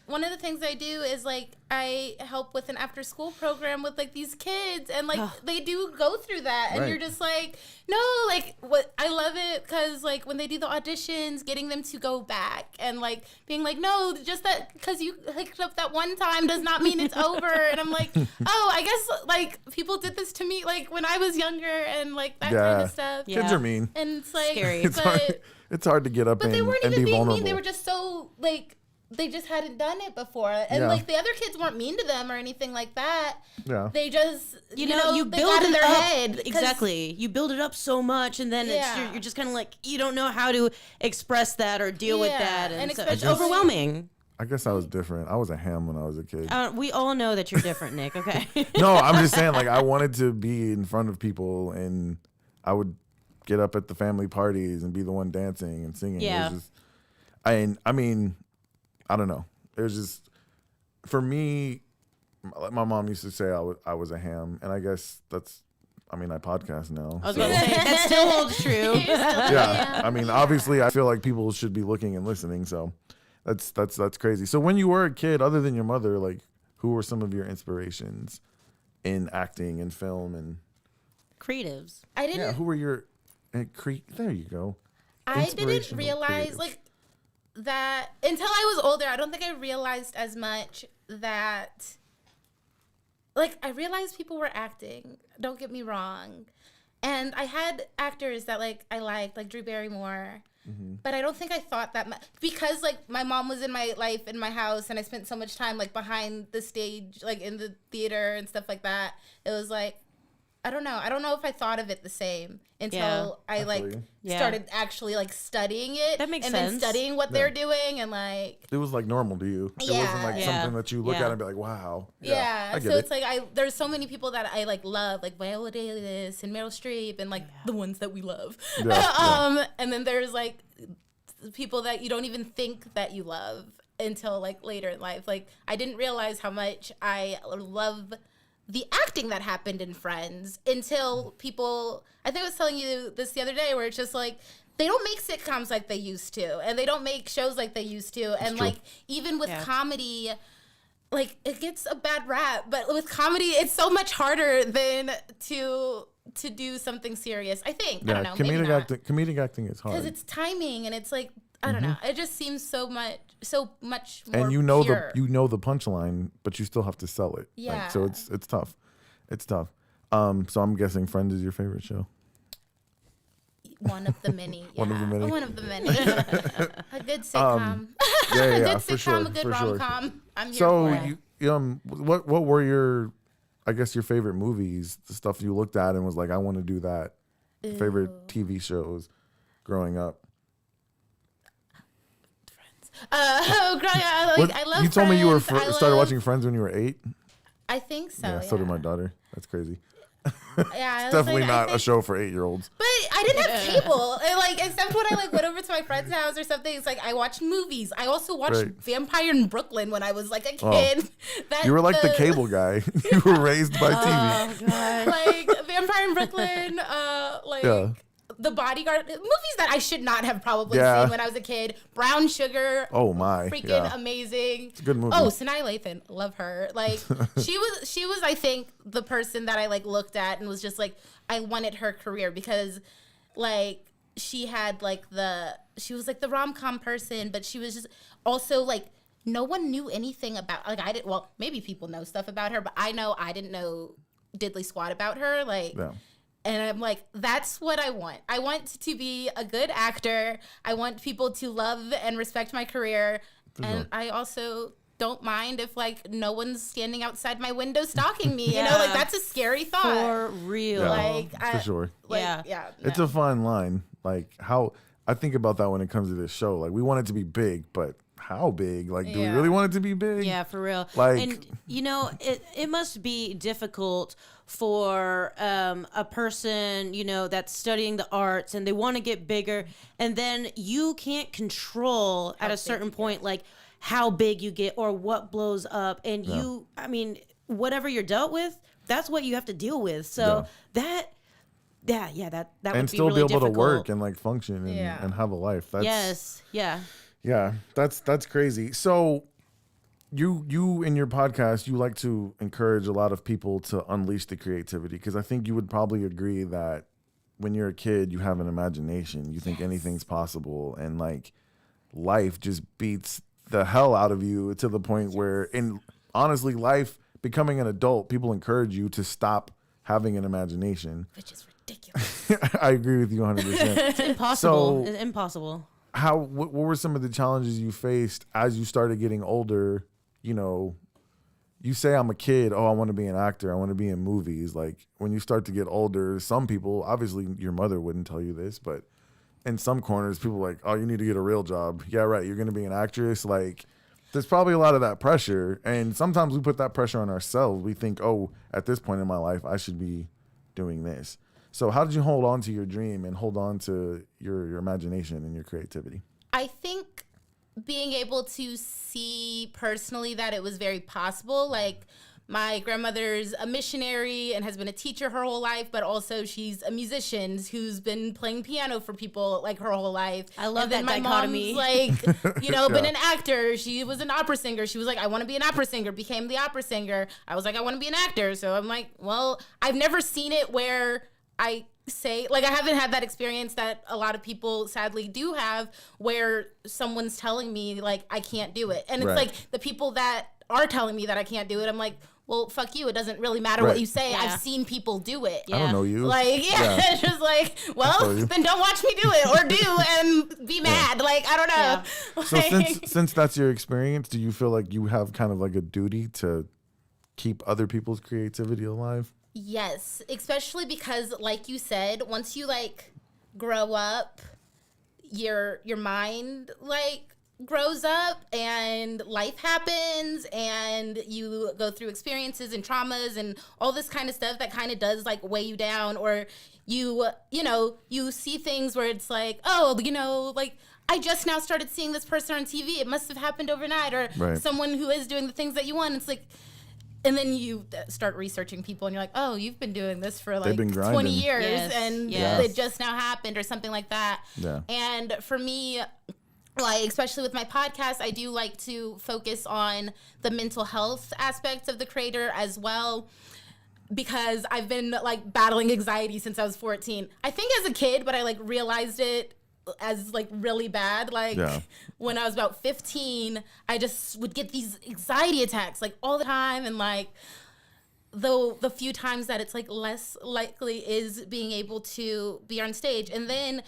one of the things I do is like I help with an after school program with like these kids and like they do go through that and you're just like no, like what I love it because like when they do the auditions, getting them to go back and like being like no, just that because you hooked up that one time does not mean it's over. And I'm like, oh, I guess like people did this to me like when I was younger and like that kind of stuff. Kids are mean. And it's like Scary. It's hard to get up but they weren't and even be being vulnerable. mean. They were just so like they just hadn't done it before, and like the other kids weren't mean to them or anything like that. Yeah, they just you know you they build got in it their up head exactly. You build it up so much, and then you're just kind of like you don't know how to express that or deal with that, and so it's overwhelming. I guess I was different. I was a ham when I was a kid. We all know that you're different, Nick. Okay. No, I'm just saying, like, I wanted to be in front of people, and I would get up at the family parties and be the one dancing and singing. Yeah. It was just, I mean, I don't know. It was just, for me, my mom used to say I was a ham, and I guess that's, I mean, I podcast now. I was going to say, that still holds true. Yeah. I mean, obviously, I feel like people should be looking and listening, so that's crazy. So when you were a kid, other than your mother, like, who were some of your inspirations in acting and film and Creatives. I didn't. Yeah, who were your there you go. I didn't Inspirational realize creatives. like that until I was older. I don't think I realized as much that like I realized people were acting. Don't get me wrong. And I had actors that like I liked, like Drew Barrymore. But I don't think I thought that much because like my mom was in my life in my house and I spent so much time like behind the stage, like in the theater and stuff like that. It was like I don't know. I don't know if I thought of it the same until I like started actually like studying it. That makes and sense. then studying what they're doing and like It was like normal to you. It wasn't like something that you look at and be like, wow. I get so it. it's like there's so many people that I like love, like Viola Davis and Meryl Streep and like the ones that we love. Yeah. And then there's like people that you don't even think that you love. until like later in life. Like I didn't realize how much I love the acting that happened in Friends until people, I think I was telling you this the other day, where it's just like, they don't make sitcoms like they used to, and they don't make shows like they used to. And like, even with comedy, like it gets a bad rap, but with comedy, it's so much harder than to do something serious. I think. Yeah, I don't know. comedic acting is hard. Because it's timing, and it's like, I don't know. It just seems so much more and you know pure. the punchline, but you still have to sell it. Yeah. Like, so it's tough. It's tough. So I'm guessing Friends is your favorite show. One of the many. Yeah. One of the many. One of the many. A good sitcom. Yeah, A good for sitcom, sure, a good for sure. rom-com. I'm here So for it. what were your, I guess, your favorite movies? The stuff you looked at and was like, I want to do that. Favorite TV shows growing up. Growing up, like, I love You told me you were Friends. started watching Friends when you were 8. I think so. Yeah, so did my daughter. That's crazy. Yeah, It's definitely not a show for 8-year-olds. But I didn't have cable. And, like, except when I went over to my friend's house or something. It's like I watched movies. I also watched Right. Vampire in Brooklyn when I was like a kid. Oh. You were like the cable guy. You were raised by TV. Like Vampire in Brooklyn. Yeah. The Bodyguard, movies that I should not have probably Yeah. seen when I was a kid. Brown Sugar. Oh my. Freaking Yeah. amazing. It's a good movie. Oh, Sanaa Lathan, love her. Like she was I think the person that I like looked at and was just like, I wanted her career because like she had like she was like the rom-com person, but she was just also like no one knew anything about, like I didn't, well, maybe people know stuff about her, but I know I didn't know diddly squat about her. Like Yeah. And I'm like, that's what I want. I want to be a good actor. I want people to love and respect my career. And I also don't mind if like no one's standing outside my window stalking me. You know, like that's a scary thought. For real. Yeah. Like For sure. Like, Yeah. yeah. It's no. a fine line. Like how I think about that when it comes to this show. Like we want it to be big, but how big? Like, do we Yeah. really want it to be big? Yeah, for real. Like- and you know, it must be difficult for a person, you know, that's studying the arts and they want to get bigger, and then you can't control at a certain point like how big you get or what blows up, and you, I mean, whatever you're dealt with, that's what you have to deal with. So that would And be still really be able difficult. to work and like function and, Yeah. and have a life. That's, Yes, yeah. Yeah, that's crazy. So you in your podcast, you like to encourage a lot of people to unleash the creativity, because I think you would probably agree that when you're a kid, you have an imagination. You think anything's possible, and like life just beats the hell out of you to the point where, in honestly, life, becoming an adult, people encourage you to stop having an imagination. Which is ridiculous. I agree with you 100%. It's impossible. So- It's impossible. What were some of the challenges you faced as you started getting older? You know, you say I'm a kid, oh, I want to be an actor, I want to be in movies. Like when you start to get older, some people, obviously your mother wouldn't tell you this, but in some corners, people are like, oh, you need to get a real job. Yeah, right, you're going to be an actress. Like there's probably a lot of that pressure. And sometimes we put that pressure on ourselves. We think, oh, at this point in my life, I should be doing this. So how did you hold on to your dream and hold on to your imagination and your creativity? I think being able to see personally that it was very possible. Like my grandmother's a missionary and has been a teacher her whole life, but also she's a musician who's been playing piano for people like her whole life. I love and then that my dichotomy. mom's like, you know, been an actor. She was an opera singer. She was like, I want to be an opera singer, became the opera singer. I was like, I want to be an actor. So I'm like, well, I've never seen it where I say, like, I haven't had that experience that a lot of people sadly do have, where someone's telling me like I can't do it. And it's Right. like the people that are telling me that I can't do it, I'm like, well, fuck you. It doesn't really matter what Right. you say. Yeah. I've seen people do it. I don't know you. Like, yeah, it's just like, well, feel you. then don't watch me do it, or do and be mad. Like, I don't know. So Like, since that's your experience, do you feel like you have kind of like a duty to keep other people's creativity alive? yes, especially because, like you said, once you like grow up, your mind like grows up and life happens and you go through experiences and traumas and all this kind of stuff that kind of does like weigh you down, or you know, you see things where it's like, oh, you know, like I just now started seeing this person on TV. It must have happened overnight, or someone who is doing the things that you want. It's like, and then you start researching people, and you're like, oh, you've been doing this for like 20 years, and it just now happened, or something like that. Yeah. And for me, like, especially with my podcast, I do like to focus on the mental health aspects of the creator as well, because I've been like battling anxiety since I was 14. I think as a kid, but I like realized it as like really bad. Like when I was about 15, I just would get these anxiety attacks like all the time. And like the few times that it's like less likely is being able to be on stage. And then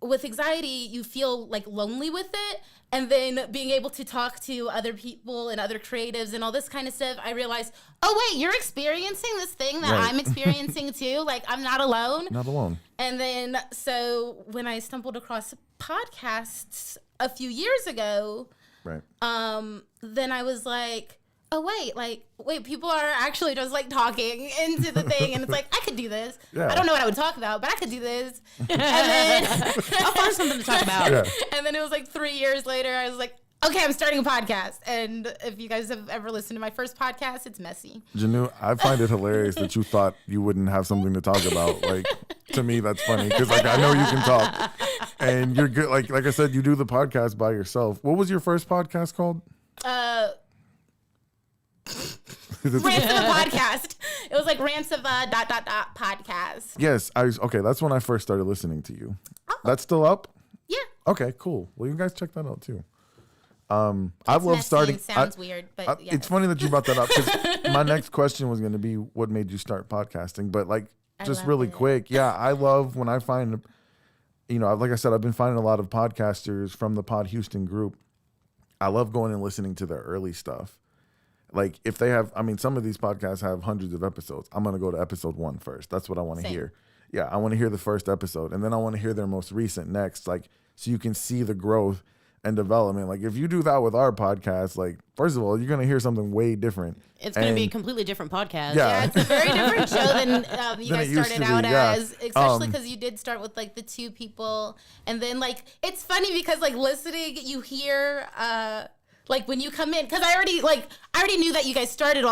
with anxiety, you feel like lonely with it. And then being able to talk to other people and other creatives and all this kind of stuff, I realized, oh, wait, you're experiencing this thing that I'm experiencing too. Like, I'm not alone. Not alone. And then, so when I stumbled across podcasts a few years ago, then I was like, oh, wait, people are actually just like talking into the thing. And it's like, I could do this. Yeah. I don't know what I would talk about, but I could do this. And then I'll find something to talk about. Yeah. And then it was like 3 years later, I was like, okay, I'm starting a podcast. And if you guys have ever listened to my first podcast, it's messy. Jhonu, I find it hilarious that you thought you wouldn't have something to talk about. Like, to me, that's funny because like I know you can talk and you're good. Like I said, you do the podcast by yourself. What was your first podcast called? Rants of a podcast. It was like rants of a ... podcast. Yes, okay. That's when I first started listening to you. Oh. That's still up? Yeah. Okay, cool. Well, you guys check that out too. I love starting. Sounds weird, but yeah. It's funny that you brought that up because my next question was going to be, what made you start podcasting? But like, just really quick, I love when I find, like I said, I've been finding a lot of podcasters from the Pod Houston group. I love going and listening to their early stuff. Like if they have, some of these podcasts have hundreds of episodes. I'm going to go to episode 1 first. That's what I want to hear. Yeah, I want to hear the first episode, and then I want to hear their most recent next, like, so you can see the growth and development. Like if you do that with our podcast, like, first of all, you're going to hear something way different. It's going to be a completely different podcast. Yeah, it's a very different show than you guys started out as, especially because you did start with like the 2 people. And then like, it's funny because like listening, you hear, like when you come in, because I already knew that you guys started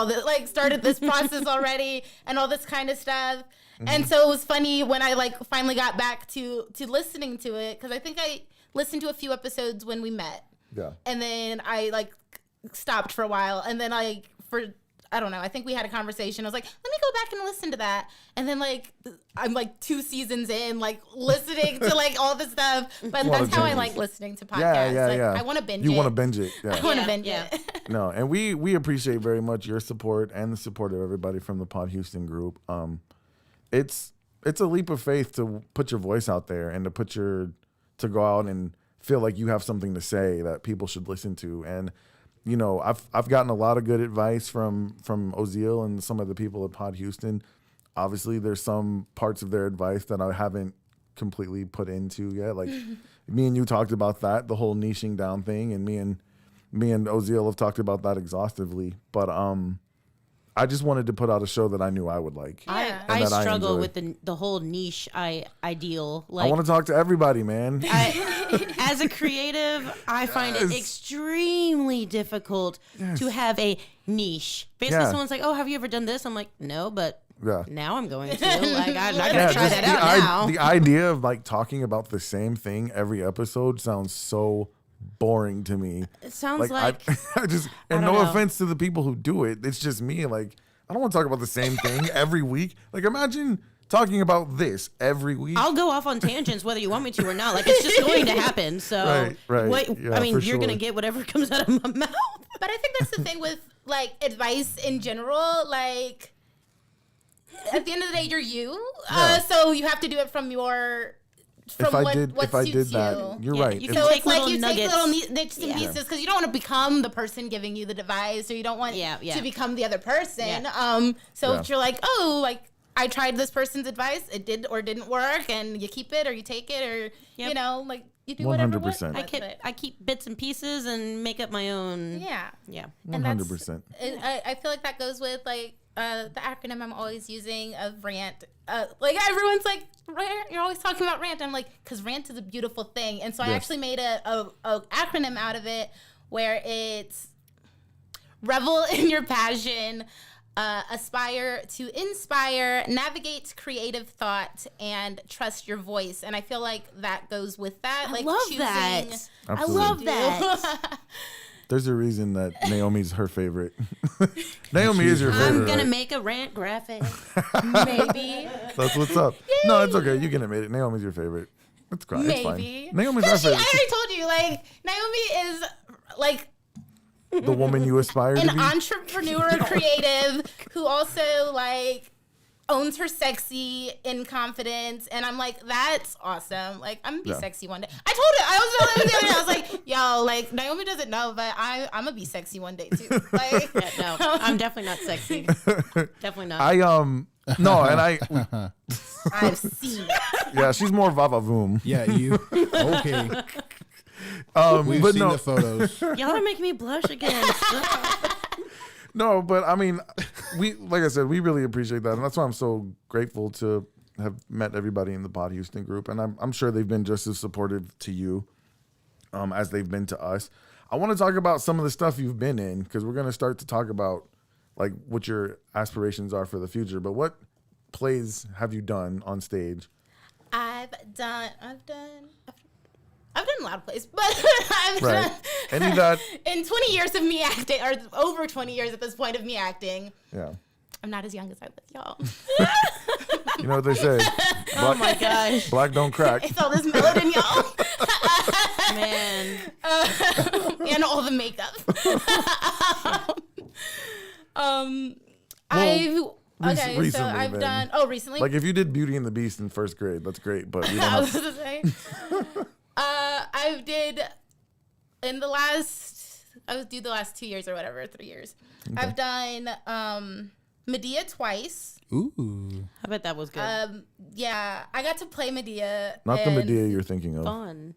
started this process already and all this kind of stuff. Mm-hmm. And so it was funny when I like finally got back to listening to it, because I think I listened to a few episodes when we met. Yeah. And then I like stopped for a while, and then I don't know, I think we had a conversation. I was like, let me go back and listen to that. And then like I'm like 2 seasons in, like listening to like all this stuff. But that's how I like listening to podcasts. Yeah. I want to binge it. You want to binge it. Yeah. I want to binge it. No, and we appreciate very much your support and the support of everybody from the Pod Houston group. It's a leap of faith to put your voice out there and to go out and feel like you have something to say that people should listen to. And I've gotten a lot of good advice from Oziel and some of the people at Pod Houston. Obviously, there's some parts of their advice that I haven't completely put into yet. Like me and you talked about that, the whole niching down thing, and me and Oziel have talked about that exhaustively. But I just wanted to put out a show that I knew I would like. I struggle with the whole niche ideal. Like, I want to talk to everybody, man. As a creative, I find it extremely difficult to have a niche. Basically, someone's like, "Oh, have you ever done this?" I'm like, "No, but now I'm going to. Like, I'm not going to try that out now." The idea of like talking about the same thing every episode sounds so boring to me. It sounds like I just, and no offense to the people who do it, it's just me. Like, I don't want to talk about the same thing every week. Like, imagine talking about this every week. I'll go off on tangents whether you want me to or not. Like, it's just going to happen. So, right. Yeah, you're going to get whatever comes out of my mouth. But I think that's the thing with like advice in general. Like, at the end of the day, you're you. So you have to do it from your. If I did that, you're right. So it's like you take little bits and pieces, because you don't want to become the person giving you the advice, or you don't want to become the other person. If you're like, oh, like I tried this person's advice, it did or didn't work, and you keep it or you take it, or like you do 100%. Whatever. 100%. I keep bits and pieces and make up my own. Yeah. 100%. I feel like that goes with like the acronym I'm always using of RANT. Like everyone's like, rant, you're always talking about RANT. I'm like, because RANT is a beautiful thing. And so I actually made a acronym out of it where it's revel in your passion, aspire to inspire, navigate creative thought, and trust your voice. And I feel like that goes with that. I love that. Absolutely. I love that. There's a reason that Naomi's her favorite. Naomi is your favorite. I'm gonna right? make a rant graphic. Maybe. That's what's up. No, it's okay. You can admit it. Naomi's your favorite. It's fine. It's Maybe. fine. Naomi's our favorite. I already told you, like, Naomi is like The woman you aspire an to be. entrepreneur creative who also like owns her sexy in confidence, and I'm like, that's awesome. Like, I'm gonna be sexy one day. I told her, I was telling her the other day, I was like, yo, like, Naomi doesn't know, but I'm gonna be sexy one day too. Like, No, I'm definitely not sexy. Definitely not. No, and I I've seen it. yeah, she's more Vava Voom. Yeah, you. Okay. We've but seen no, the photos. Y'all are making me blush again. no, but I mean, like I said, we really appreciate that, and that's why I'm so grateful to have met everybody in the Pod Houston group, and I'm sure they've been just as supportive to you, as they've been to us. I want to talk about some of the stuff you've been in, because we're going to start to talk about like what your aspirations are for the future. But what plays have you done on stage? I've done a lot of plays, but I've Right. done Any that? in 20 years of me acting, or over 20 years at this point of me acting. Yeah. I'm not as young as I look, y'all. You know what they say? Oh my gosh, Black don't crack. It's all this melanin, y'all. man. And all the makeup. recently, so I've then. done. Recently. Like if you did Beauty and the Beast in first grade, that's great. But you don't I was have, gonna say. I did in the last. I would do the last 2 years or whatever, 3 years. Okay. I've done Medea twice. Ooh. I bet that was good. Yeah, I got to play Medea. not the Medea you're thinking of. Fun.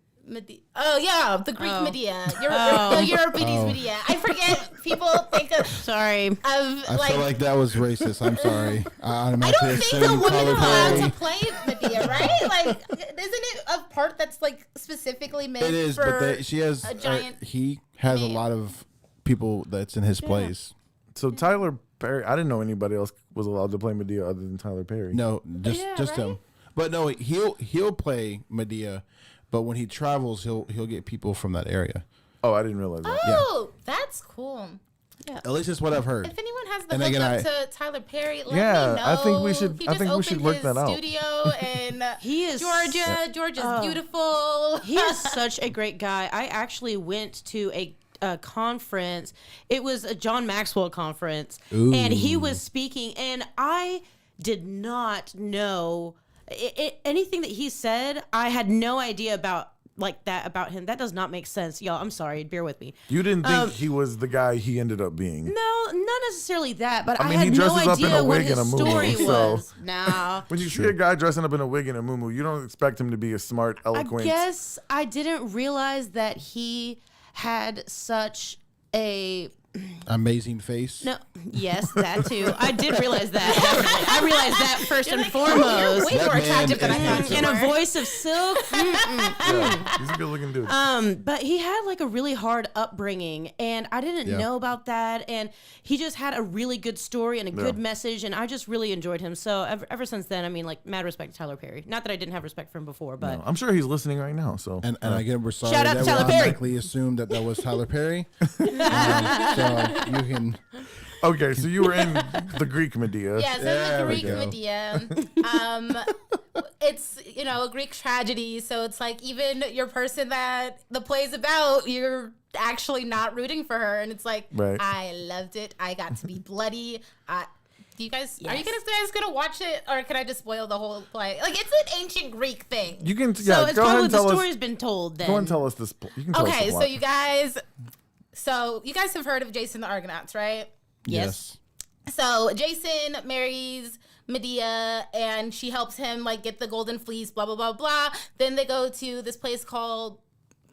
Oh yeah, the Greek Medea. The Euripides Medea. I forget. People think of. Sorry. I feel like that was racist. I'm sorry. I don't think a woman is allowed to play Medea, right? Like, isn't it a part that's like specifically made It is, for but she has. a giant? He has man. a lot of people that's in his plays. So Tyler Perry, I didn't know anybody else was allowed to play Medea other than Tyler Perry. No, just right? him. But no, he'll play Medea, but when he travels, he'll get people from that area. Oh, I didn't realize that. Oh, that's cool. At least that's what I've heard. If anyone has the And hookup again, to Tyler Perry, let Yeah, me know. I think we should- He I just think we should opened work his that out. studio in He is Georgia. Georgia's beautiful. He is such a great guy. I actually went to a conference. It was a John Maxwell conference, and he was speaking, and I did not know anything that he said. I had no idea about about him. That does not make sense, y'all. I'm sorry. Bear with me. You didn't think he was the guy he ended up being. No, not necessarily that, but I mean, he had no dresses up in idea a what wig and his a muumuu, story so- was. Nah. When you see a guy dressing up in a wig and a muumuu, you don't expect him to be a smart, eloquent. I guess I didn't realize that he had such a Amazing face. no. Yes, that too. I did realize that. Definitely. I realized that first and foremost. Way That more man attractive than I is thought handsome. you In a were. voice of silk. Yeah, he's a good-looking dude. But he had like a really hard upbringing, and I didn't know about that. And he just had a really good story and a good message, and I just really enjoyed him. So ever since then, I mean, like, mad respect to Tyler Perry. Not that I didn't have respect for him before, but I'm sure he's listening right now. So And again, we're sorry Shout out that to we Tyler Perry. automatically assumed that was Tyler Perry. So you can. okay, so you were in the Greek Medea. Yeah, so There the we Greek go. Medea. It's, a Greek tragedy. So it's like even your person that the play's about, you're actually not rooting for her. And it's like, Right. I loved it. I got to be bloody. Do you guys, are you guys gonna watch it, or can I just spoil the whole play? Like, it's an ancient Greek thing. You can, so yeah, it's go ahead probably and the tell us. story's been told then. Go and tell us this. You can tell us Okay, the so plot. you guys have heard of Jason the Argonauts, right? Yes. So Jason marries Medea, and she helps him like get the golden fleece, blah blah blah blah. Then they go to this place called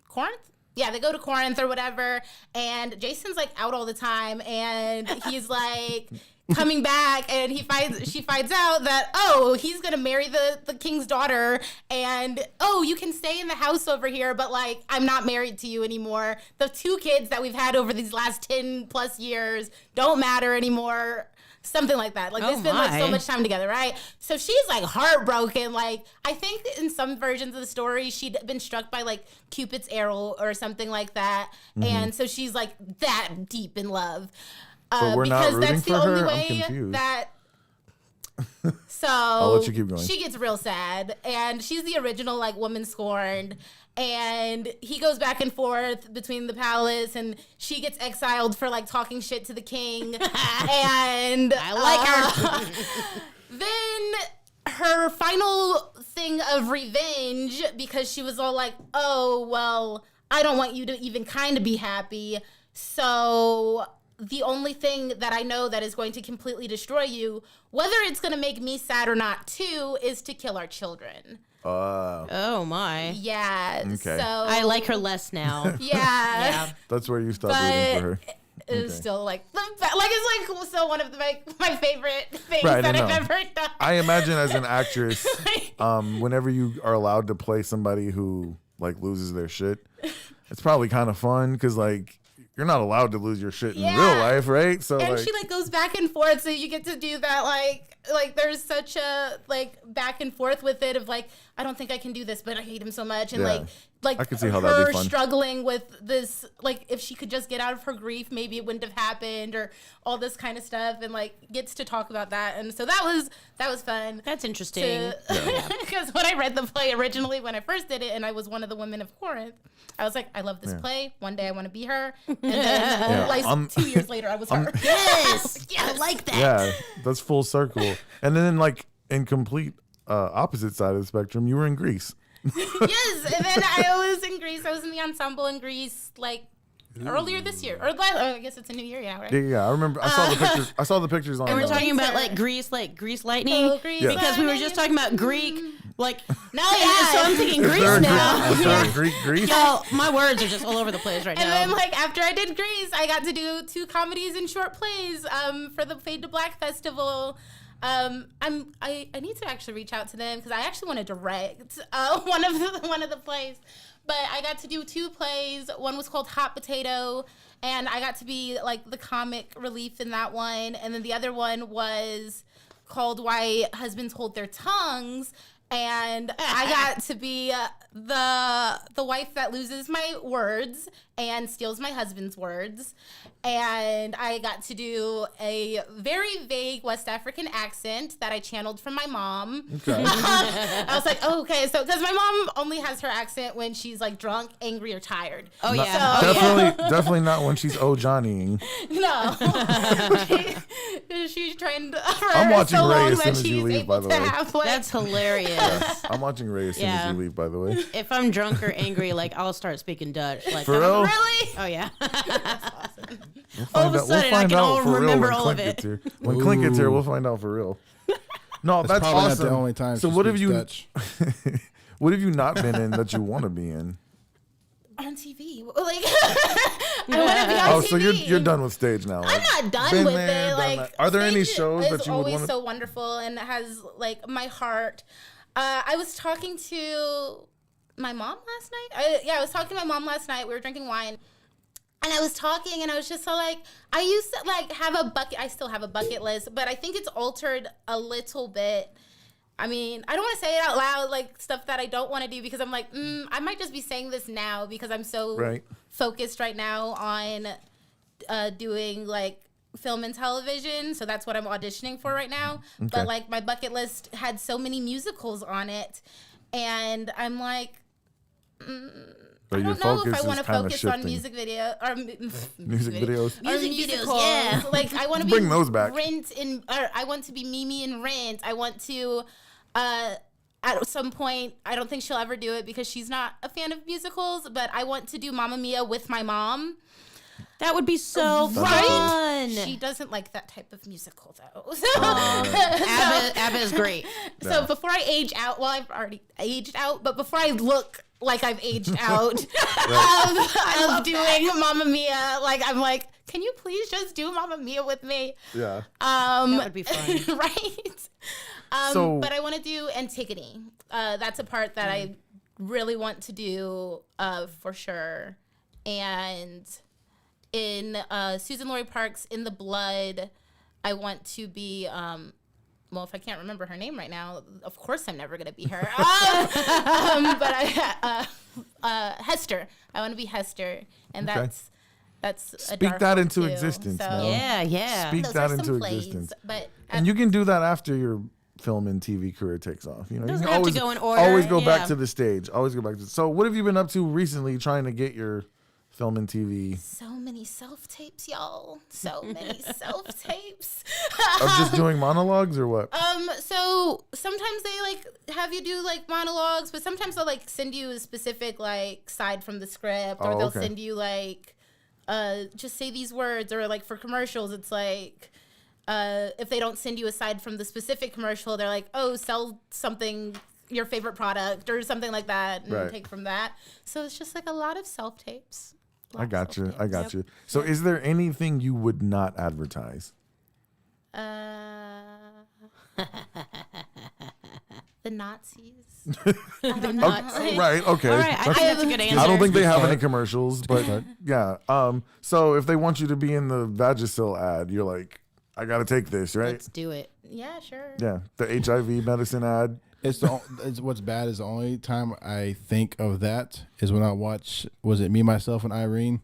Corinth. Yeah, they go to Corinth or whatever, and Jason's like out all the time, and he's like coming back, and she finds out that he's gonna marry the king's daughter, and you can stay in the house over here, but like I'm not married to you anymore. The 2 kids that we've had over these last 10 plus years don't matter anymore. Something like that. Like they spend like so much time together, right? So she's like heartbroken. Like I think in some versions of the story, she'd been struck by like Cupid's arrow or something like that, and so she's like that deep in love. But we're not rooting for her? I'm confused. That. So I'll let you keep going. She gets real sad, and she's the original like woman scorned. And he goes back and forth between the palace, and she gets exiled for like talking shit to the king. And I like her. Then her final thing of revenge, because she was all like, "Oh well, I don't want you to even kind of be happy. So the only thing that I know that is going to completely destroy you, whether it's going to make me sad or not, too, is to kill our children." Oh my. Yeah. Okay. So I like her less now. Yeah. That's where you stop rooting for her. It's still like it's like still one of my favorite things Right, that I I've know. ever done. I imagine as an actress, whenever you are allowed to play somebody who like loses their shit, it's probably kind of fun because like you're not allowed to lose your shit in real life, right? So And like, she like goes back and forth, so you get to do that like there's such a like back and forth with it of like I don't think I can do this, but I hate him so much, and Yeah. like I could see how that'd be her fun. struggling with this, like if she could just get out of her grief, maybe it wouldn't have happened, or all this kind of stuff, and like gets to talk about that, and so that was fun. That's interesting. Because when I read the play originally, when I first did it, and I was one of the women of Corinth, I was like, I love this play. One day I want to be her, and then like 2 years later, I was her. Yes. I like that. yeah, that's full circle. And then like in complete opposite side of the spectrum, you were in Greece. Yes, and then I was in Greece. I was in the ensemble in Greece, like earlier this year, or I guess it's a new year now, right? Yeah, I remember. I saw the pictures. I saw the pictures on. And we're talking about Winter. like Grease lightning, Oh, Grease because we were lightning. just talking about Greek, like No, so yeah. I'm thinking Is Greece there a now. Is there a Greek Greece? Y'all, my words are just all over the place right And now. then, like after I did Grease, I got to do 2 comedies and short plays for the Fade to Black Festival. I need to actually reach out to them because I actually want to direct one of the plays. But I got to do 2 plays. One was called Hot Potato, and I got to be like the comic relief in that one. And then the other one was called Why Husbands Hold Their Tongues. And I got to be the wife that loses my words and steals my husband's words. And I got to do a very vague West African accent that I channeled from my mom. Okay. I was like, oh, okay. So, because my mom only has her accent when she's like drunk, angry, or tired. oh yeah. Definitely not when she's Johnnying. No. She's trained for I'm watching so Ray long as soon that as you she's leave, able by the to way. have like, That's hilarious. I'm watching Ray as soon Yeah. as you leave. By the way, If I'm drunk or angry, like I'll start speaking Dutch. Like For real? really? Oh yeah. All of a sudden, I can all remember all of it. When Clint gets here, we'll find out for real. No, that's probably not awesome. the only time So she what have speaks you? Dutch. What have you not been in that you want to be in? On TV. Like, I want to be on Oh, TV. so you're done with stage now. I'm Like, not done been with there, it. done Like, that. Are there any stage shows is that you would always want? so wonderful and has like my heart. I was talking to my mom last night. I was talking to my mom last night. We were drinking wine. And I was talking, and I was just so like, I used to like have a bucket. I still have a bucket list, but I think it's altered a little bit. I mean, I don't want to say it out loud, like stuff that I don't want to do, because I'm like, I might just be saying this now because I'm so Right. focused right now on doing like film and television. So that's what I'm auditioning for right now. Okay. But like my bucket list had so many musicals on it, and I'm like, So I your don't know if focus I want to is kinda focus on shifting. music video or Music videos. or musicals. yeah. Like I want to Bring be those back. Rent or I want to be Mimi in Rent. I want to at some point, I don't think she'll ever do it because she's not a fan of musicals, but I want to do Mamma Mia with my mom. That would be so fun. She doesn't like that type of musical though. So, Abba is great. so before I age out, well, I've already aged out, but before I look like I've aged out of doing Mamma Mia, like I'm like, can you please just do Mamma Mia with me? Yeah. That would be fun. Right? But I want to do Antigone. That's a part that I really want to do for sure. And in Susan Laurie Park's In the Blood, I want to be, well, if I can't remember her name right now, of course I'm never going to be her. But Hester. I want to be Hester. And that's a Speak dark that one into too. existence, So, Mel. yeah. Speak those that are into some plays, existence. but And you can do that after your film and TV career takes off. You know, Doesn't you can have to always go in order, always go back yeah. to the stage. Always go back to. So, what have you been up to recently, trying to get your film and TV? so many self-tapes, y'all. So many self-tapes. Of just doing monologues or what? So sometimes they like have you do like monologues, but sometimes they'll like send you a specific like side from the script, or Oh, they'll okay. send you like just say these words, or like for commercials it's like if they don't send you a side from the specific commercial, they're like, oh, sell something, your favorite product or something like that, and Right. take from that. So it's just like a lot of self-tapes. I got you. I got you. So, is there anything you would not advertise? The Nazis. Right. Okay. All right, I think that's a good answer. I don't think they have any commercials, but yeah. So if they want you to be in the Vagisil ad, you're like, I got to take this, right? Let's do it. Yeah, sure. Yeah. The HIV medicine ad. It's what's bad is the only time I think of that is when I watch, was it Me, Myself, and Irene?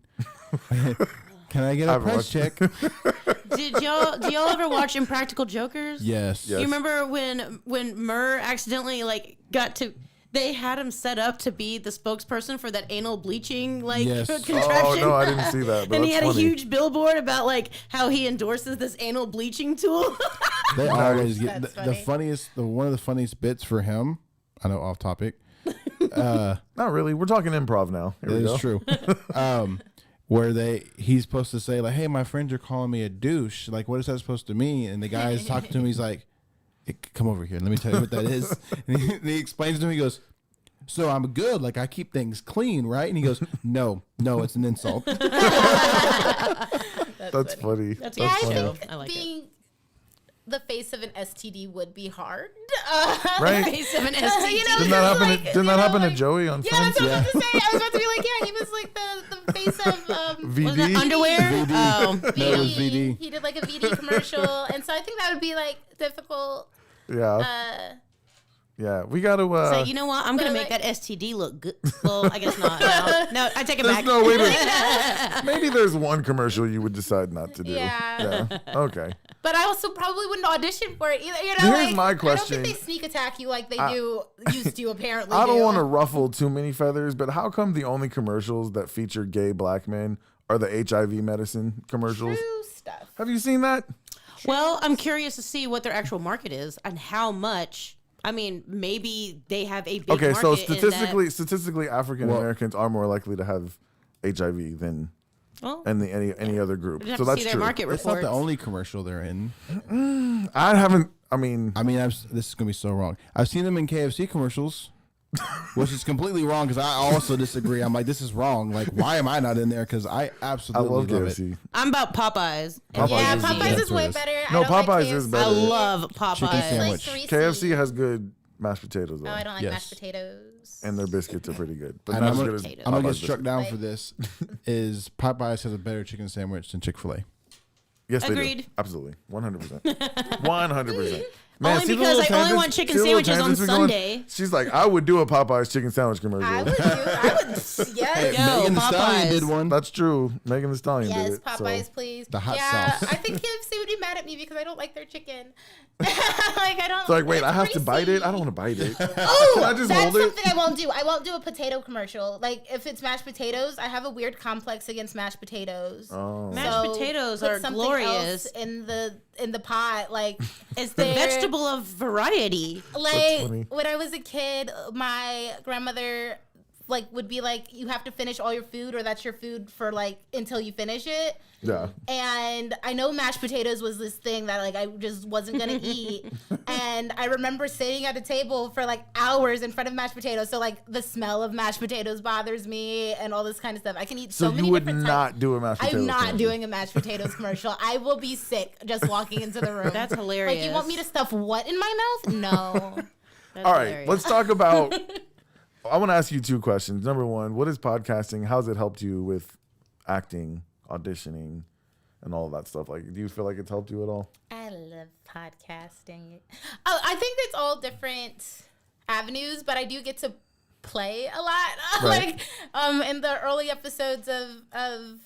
Can I get a price check? Do y'all ever watch Impractical Jokers? Yes. Yes. You remember when Murr accidentally like they had him set up to be the spokesperson for that anal bleaching Yes. contraption. Oh no, I didn't see that. But And he had that's a funny. huge billboard about like how he endorses this anal bleaching tool. They always get That's the funny. funniest, one of the funniest bits for him. I know, off topic. Not really. We're talking improv now. Here we That go. is true. Where he's supposed to say like, "Hey, my friends are calling me a douche." Like, what is that supposed to mean? And the guy is talking to him. He's like, hey, "Come over here. Let me tell you what that is." And he explains to him. He goes, "So I'm good. Like I keep things clean, right?" And he goes, "No, it's an insult." That's funny. That's a Yeah, good I show. think I like it. being the face of an STD would be hard. Right? Face of an STD. You know, Didn't that happen? like, Didn't that happen to Joey on Yeah, Friends? that's what I was about to say. I was about to be like, yeah, he was like the face of Was that VD. underwear? Oh. That was VD. He did like a VD commercial, and so I think that would be like difficult. Yeah. Yeah. We got to. So you know what? I'm gonna But, make like- that STD look good. Well, I guess not. No, I take it There's back. no way to. Maybe there's one commercial you would decide not to do. Yeah. Okay. But I also probably wouldn't audition for it either. You know, Here's like, my I don't question. think they sneak attack you like they used to apparently. I don't do. want to ruffle too many feathers, but how come the only commercials that feature gay black men are the HIV medicine commercials? True stuff. Have you seen that? Well, I'm curious to see what their actual market is and how much. I mean, maybe they have a big Okay, market. so in that- statistically, African Americans are more likely to have HIV than Well, any other group. we'd have So to that's see their true. market It's not reports. the only commercial they're in. I haven't. I mean, This is gonna be so wrong. I've seen them in KFC commercials, which is completely wrong because I also disagree. I'm like, this is wrong. Like, why am I not in there? Because I I absolutely love love it. KFC. I'm about Popeyes. Popeyes Yeah, is Popeyes good. is way That's what better. it is. I No, don't like Popeyes is KFC. better. I love Chicken Popeyes. sandwich. Like KFC has good mashed potatoes though, Oh, I don't like Yes. mashed potatoes. and their biscuits are pretty good, but And not I'm as gonna, good as Potatoes. I'm gonna get Popeyes struck down Right. for this. Is Popeyes has a better chicken sandwich than Chick-fil-A? Yes, they do. Agreed. Absolutely, 100%, 100%. Only see the because little I only tangents- want chicken see the little sandwiches on tangents we're going? Sunday. She's like, I would do a Popeyes chicken sandwich commercial. I would yes. Yo, Megan Thee Stallion Popeyes. did one. That's true. Megan Thee Stallion Yes, did it. Popeyes, So. please. The hot yeah, sauce. I think KFC would be mad at me because I don't like their chicken. Like I don't. It's like, wait, it's I have to bite it? I don't want to bite it. Can I just That's hold it? something I won't do. I won't do a potato commercial. Like if it's mashed potatoes, I have a weird complex against mashed potatoes. Oh. Mashed potatoes put are something glorious. else in the pot. Like It's the they're- vegetable of variety. Like funny. when I was a kid, my grandmother like would be like, you have to finish all your food, or that's your food for like until you finish it. Yeah. And I know mashed potatoes was this thing that like I just wasn't gonna eat. And I remember sitting at a table for like hours in front of mashed potatoes. So like the smell of mashed potatoes bothers me and all this kind of stuff. I can eat so many different types. You would not do a mashed potatoes I'm not commercial. doing a mashed potatoes commercial. I will be sick just walking into the room. That's hilarious. Like, you want me to stuff what in my mouth? No. That's All right, hilarious. let's talk about. I want to ask you 2 questions. Number 1, what is podcasting? How's it helped you with acting, auditioning, and all of that stuff? Like, do you feel like it's helped you at all? I love podcasting. Oh, I think it's all different avenues, but I do get to play a lot. Right. Like in the early episodes of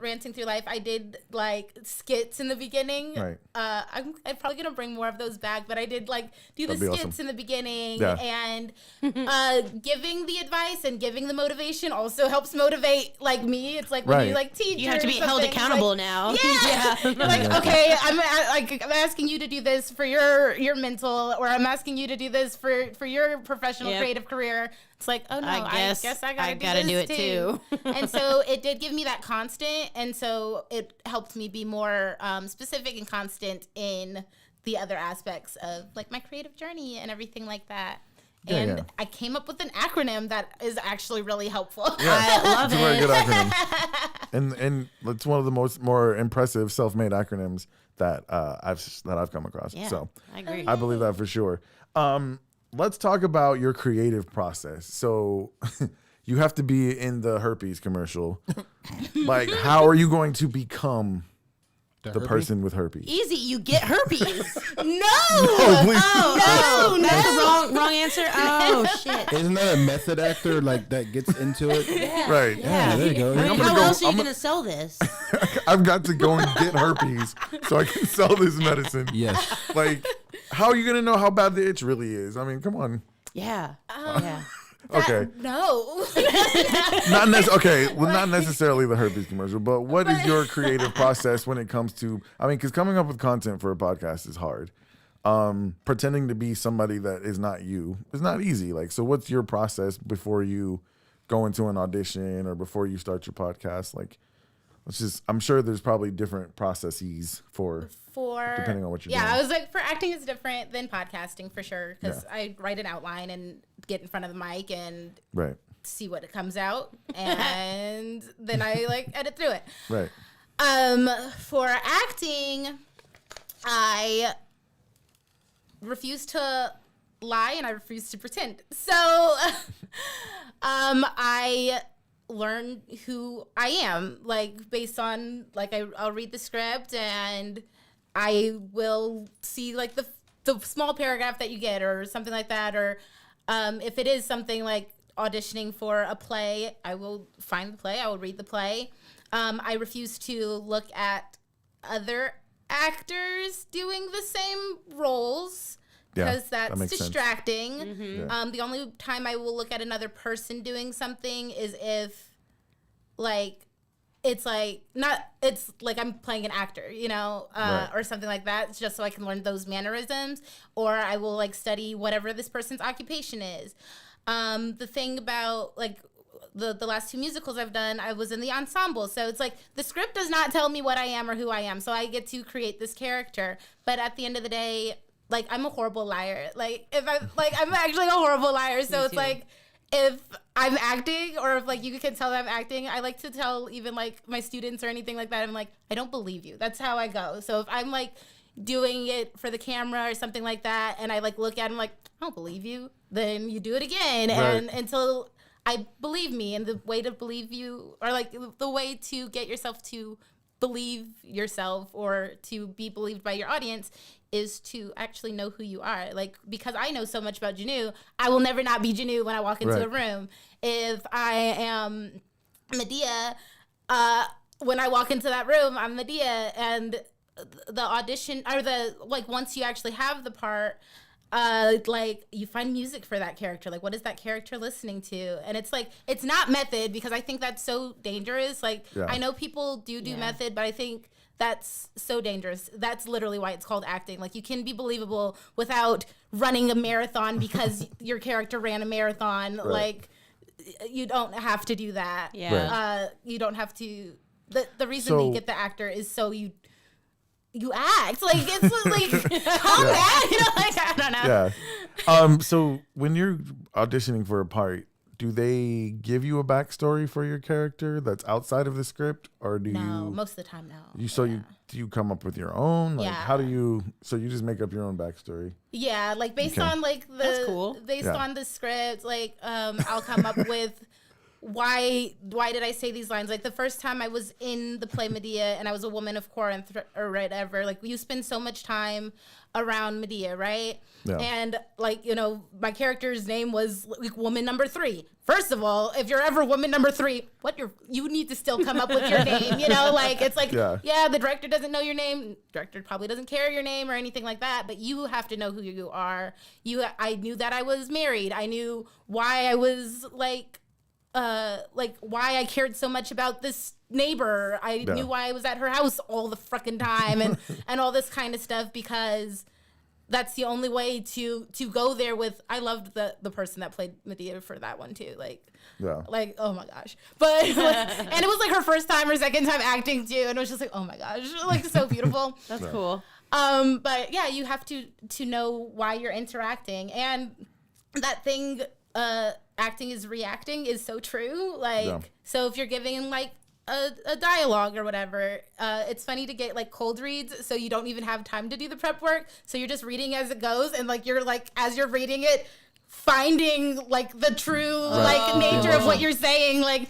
Ranting Through Life, I did like skits in the beginning. Right. I'm probably gonna bring more of those back, but I did like do the That'd be skits awesome. in the beginning, Yeah. and giving the advice and giving the motivation also helps motivate like me. It's like when Right. you like teach, You have to or be held something, accountable like, now. Yeah. You're like, okay, I'm asking you to do this for your mental, or I'm asking you to do this for your professional Yep. creative career. It's like, oh no, I guess I gotta do this it too. And so it did give me that constant, and so it helped me be more specific and constant in the other aspects of like my creative journey and everything like that. Yeah, And yeah. I came up with an acronym that is actually really helpful. I love It's a very it. good acronym, and it's one of the more impressive self-made acronyms that I've come across. Yeah, So I agree. I believe that for sure. Let's talk about your creative process. So you have to be in the herpes commercial. Like, how are you going to become the person with herpes? Easy, you get herpes. No, Oh, please. Oh, that's the wrong answer. Oh shit. Isn't that a method actor like that gets into it? Right. Yeah, there you go. I mean, I'm gonna how go- else are you I'm gonna sell this? I've got to go and get herpes so I can sell this medicine. Yes. Like, how are you going to know how bad the itch really is? I mean, come on. Yeah. Yeah. Okay. no. Not necessarily the herpes commercial, but what is your creative process when it comes to, I mean, because coming up with content for a podcast is hard. Pretending to be somebody that is not you is not easy. Like, so what's your process before you go into an audition or before you start your podcast? Like, I'm sure there's probably different processes for depending on what you're doing. I was like, for acting is different than podcasting for sure, because Yeah. I write an outline and get in front of the mic and Right. see what it comes out, and then I like edit through it. Right. For acting, I refuse to lie and I refuse to pretend. So I learn who I am, like based on like I'll read the script and I will see like the small paragraph that you get or something like that, or if it is something like auditioning for a play, I will find the play, I will read the play. I refuse to look at other actors doing the same roles Yeah, because that that's makes sense. distracting. Yeah. The only time I will look at another person doing something is if like it's like I'm playing an actor, you know, Right. or something like that. It's just so I can learn those mannerisms, or I will like study whatever this person's occupation is. The thing about like the last 2 musicals I've done, I was in the ensemble. So it's like the script does not tell me what I am or who I am. So I get to create this character. But at the end of the day, like I'm a horrible liar. Like if I'm actually a horrible liar. So it's too. like if I'm acting or if like you can tell that I'm acting, I like to tell even like my students or anything like that, I'm like, I don't believe you. That's how I go. So if I'm like doing it for the camera or something like that and I like look at them like, I don't believe you, then you do it again. Right. And until I believe me, and the way to believe you, or like the way to get yourself to believe yourself or to be believed by your audience is to actually know who you are. Like, because I know so much about Jhonu, I will never not be Jhonu when I walk into Right. a room. If I am Medea, when I walk into that room, I'm Medea. And the audition, or the, like, once you actually have the part, like you find music for that character. Like, what is that character listening to? And it's like, it's not method, because I think that's so dangerous. Like, Yeah. I know people do method, but I think that's so dangerous. That's literally why it's called acting. Like, you can be believable without running a marathon because your character ran a marathon. Right. Like, you don't have to do that. Yeah. Right. You don't have to. The reason that you get the actor is so you act like it's like calm down. You know, like I don't know. Yeah. So when you're auditioning for a part, do they give you a backstory for your character that's outside of the script, or do No, you? most of the time, no. Do you come up with your own? Like, Yeah. how do you? So you just make up your own backstory? Yeah, like based Okay. on like That's cool. based Yeah. on the script, like I'll come up with why did I say these lines? Like the first time I was in the play Medea and I was a woman of Corinth or whatever, like you spend so much time around Medea, right? Yeah. And like, you know, my character's name was like woman number 3. First of all, if you're ever woman number 3, you need to still come up with your name, you know? Like it's like, yeah, the director doesn't know your name. Director probably doesn't care your name or anything like that, but you have to know who you are. I knew that I was married. I knew why I was like why I cared so much about this neighbor. I knew why I was at her house all the frickin' time and all this kind of stuff, because that's the only way to go there with. I loved the person that played Medea for that one too. Like oh my gosh. But and it was like her first time or second time acting too, and it was just like, oh my gosh, like so beautiful. That's cool. But yeah, you have to know why you're interacting, and that thing acting is reacting is so true. Like so if you're giving like a dialogue or whatever, it's funny to get like cold reads, so you don't even have time to do the prep work, so you're just reading as it goes, and like you're like as you're reading it finding like the true like nature of what you're saying. Like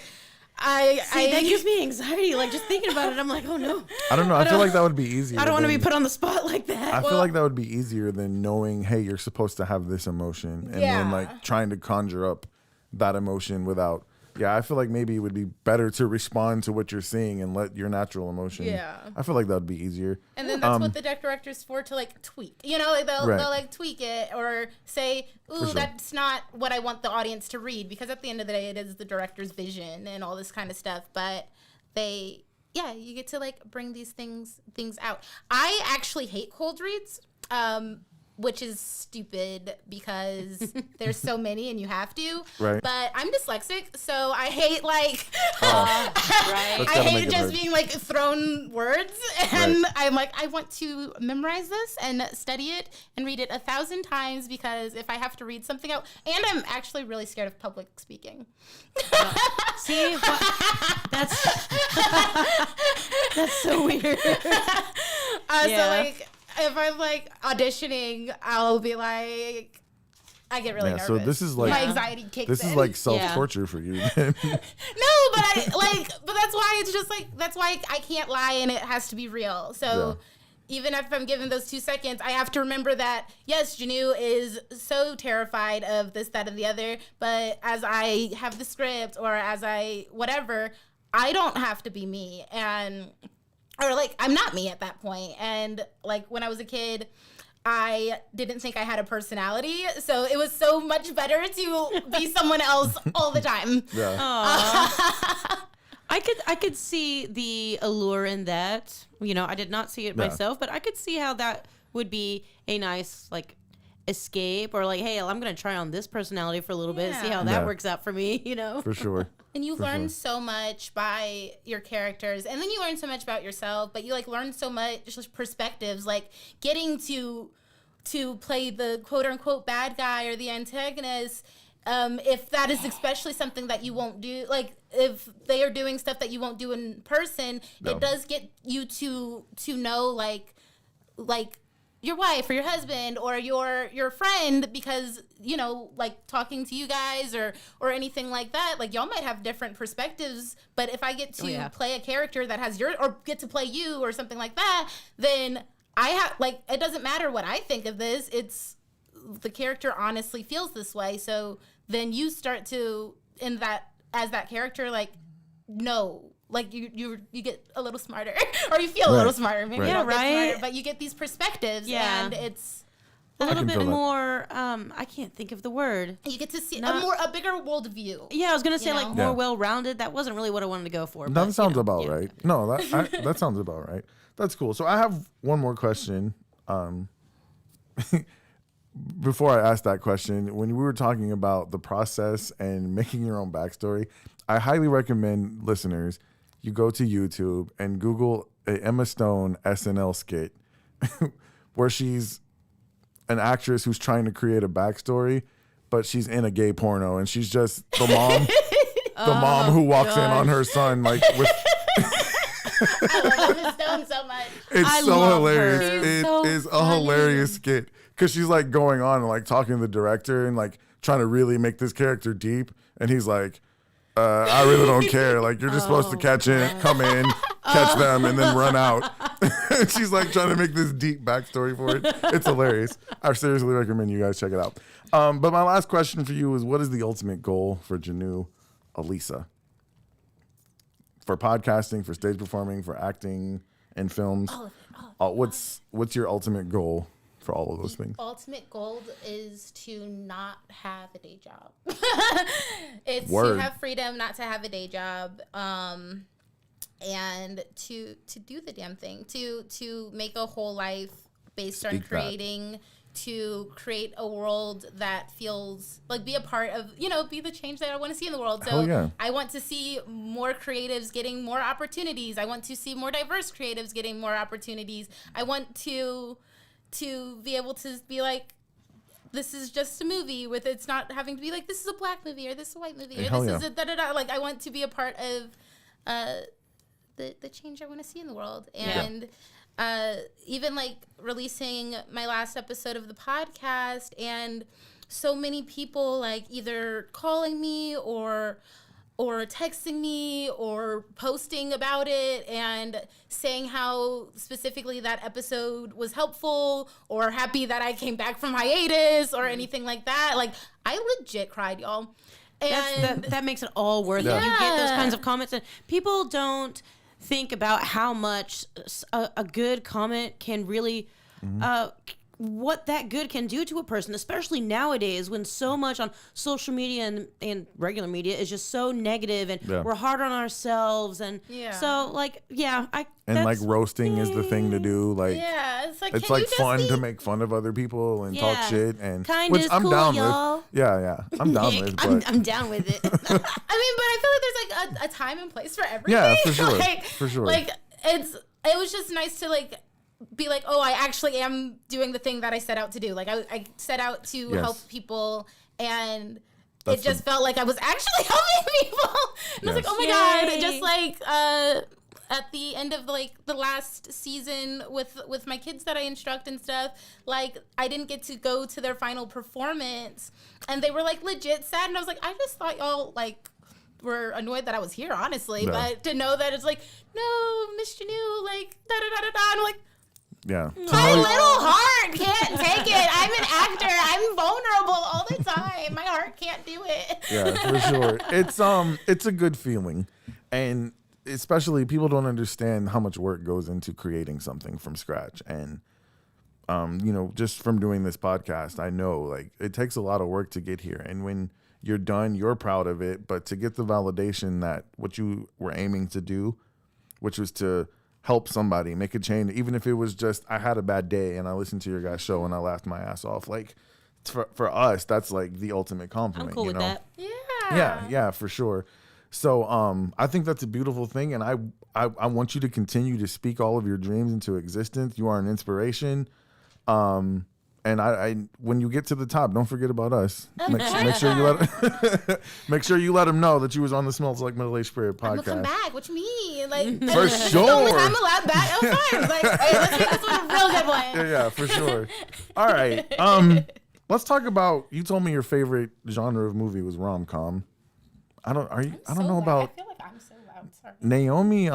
that gives me anxiety. Like just thinking about it, I'm like, oh no. I don't know. I feel like that would be easier. I don't want to be put on the spot like that. I feel like that would be easier than knowing, hey, you're supposed to have this emotion, and then like trying to conjure up that emotion without. Yeah, I feel like maybe it would be better to respond to what you're seeing and let your natural emotion. Yeah. I feel like that would be easier. And then that's what the deck director's for, to like tweak. You know, like they'll like tweak it or say, ooh, that's not what I want the audience to read, because at the end of the day it is the director's vision and all this kind of stuff. But you get to like bring these things out. I actually hate cold reads. Which is stupid because there's so many and you have to. Right. But I'm dyslexic, so I hate like right. I hate just being like thrown words, and I'm like, I want to memorize this and study it and read it 1,000 times, because if I have to read something out, and I'm actually really scared of public speaking. See, that's so weird. So like, if I'm like auditioning, I'll be like, I get really nervous. So this is like my anxiety kicks in. This is like self-torture for you. Then. No, but that's why it's just like, that's why I can't lie and it has to be real. So even if I'm given those 2 seconds, I have to remember that, yes, Jhonu is so terrified of this, that, and the other, but as I have the script or as I whatever, I don't have to be me. Or like, I'm not me at that point. And like when I was a kid, I didn't think I had a personality, so it was so much better to be someone else all the time. I could see the allure in that. You know, I did not see it myself, but I could see how that would be a nice like escape, or like, hey, I'm gonna try on this personality for a little bit, see how that works out for me. You know, for sure. And you learn so much by your characters, and then you learn so much about yourself, but you like learn so much just perspectives, like getting to play the quote unquote bad guy or the antagonist. If that is especially something that you won't do, like if they are doing stuff that you won't do in person, it does get you to know like your wife or your husband or your friend, because, you know, like talking to you guys or anything like that, like y'all might have different perspectives, but if I get to play a character that has or get to play you or something like that, then I have, like, it doesn't matter what I think of this, it's the character honestly feels this way. So then you start to, as that character, like, no. Like you get a little smarter, or you feel a little smarter. Maybe you don't get smarter, but you get these perspectives, and it's a little bit more. I can't think of the word. You get to see a bigger world view. Yeah, I was gonna say like more well-rounded. That wasn't really what I wanted to go for. That sounds about right. No, that sounds about right. That's cool. So I have one more question. before I ask that question, when we were talking about the process and making your own backstory, I highly recommend listeners, you go to YouTube and Google a Emma Stone SNL skit where she's an actress who's trying to create a backstory, but she's in a gay porno and she's just the mom, who walks in on her son like with. I love Emma Stone so much. It's so hilarious. her. It So is a funny. hilarious skit because she's like going on and like talking to the director and like trying to really make this character deep, and he's like, I really don't care. Like, you're just supposed to come in, catch them, and then run out. She's like trying to make this deep backstory for it. It's hilarious. I seriously recommend you guys check it out. But my last question for you is, what is the ultimate goal for Jhonu, Alicia? For podcasting, for stage performing, for acting in films? What's your ultimate goal for all of those things? Ultimate goal is to not have a day job. It's Word. to have freedom, not to have a day job, and to do the damn thing, to make a whole life based on Speak that. creating. To create a world that feels like be a part of, be the change that I want to see in the world. So Hell yeah. I want to see more creatives getting more opportunities. I want to see more diverse creatives getting more opportunities. I want to be able to be like, this is just a movie with it's not having to be like, this is a black movie or this is a white movie or Hell this yeah. is a da-da-da. Like, I want to be a part of the change I want to see in the world. And even like releasing my last episode of the podcast, and so many people like either calling me or texting me or posting about it and saying how specifically that episode was helpful or happy that I came back from hiatus or anything like that. Like, I legit cried, y'all. And That makes it all worth it. Yeah. You get those kinds of comments, and people don't think about how much a good comment can really, what that good can do to a person, especially nowadays when so much on social media and regular media is just so negative, and Yeah. we're hard on ourselves, and so like Like roasting is the thing to do. Like, yeah, it's like, it's can like you just fun be- to make fun of other people and talk Yeah. shit, and Kinda which is I'm cool, down y'all. with. Yeah, I'm down with. But I'm down with it. I mean, but I feel like there's like a time and place for everything. Yeah, for sure, Like, for sure. Like, it was just nice to like be like, oh, I actually am doing the thing that I set out to do. Like, I set out to Yes. help people, and That's it just the- felt like I was actually helping people. And I was like, Yes. oh my god, Yay. just like at the end of like the last season with my kids that I instruct and stuff, like I didn't get to go to their final performance, and they were like legit sad, and I was like, I just thought y'all like were annoyed that I was here, honestly, Yeah. but to know that it's like, no, Miss Jhonu, like da da da da da, and I'm like, yeah. my little heart can't take it. I'm an actor. I'm vulnerable all the time. My heart can't do it. Yeah, for sure. It's a good feeling, and especially people don't understand how much work goes into creating something from scratch. And just from doing this podcast, I know like it takes a lot of work to get here. And when you're done, you're proud of it. But to get the validation that what you were aiming to do, which was to help somebody make a change, even if it was just I had a bad day and I listened to your guys' show and I laughed my ass off, like for us, that's like the ultimate compliment. I'm cool with that. Yeah, for sure. So I think that's a beautiful thing, and I want you to continue to speak all of your dreams into existence. You are an inspiration. And I when you get to the top, don't forget about us. Make sure you make sure you let them know that you was on the Smells Like Middle Aged Spirit I'm gonna podcast. come back. What you mean? Like For that's the only sure. time allowed back. Oh, fine. Like, hey, let's make this one a real good one. Yeah, for sure. All right. Let's talk about. You told me your favorite genre of movie was rom-com. I don't know about I feel like I'm so loud. Sorry. Naomi.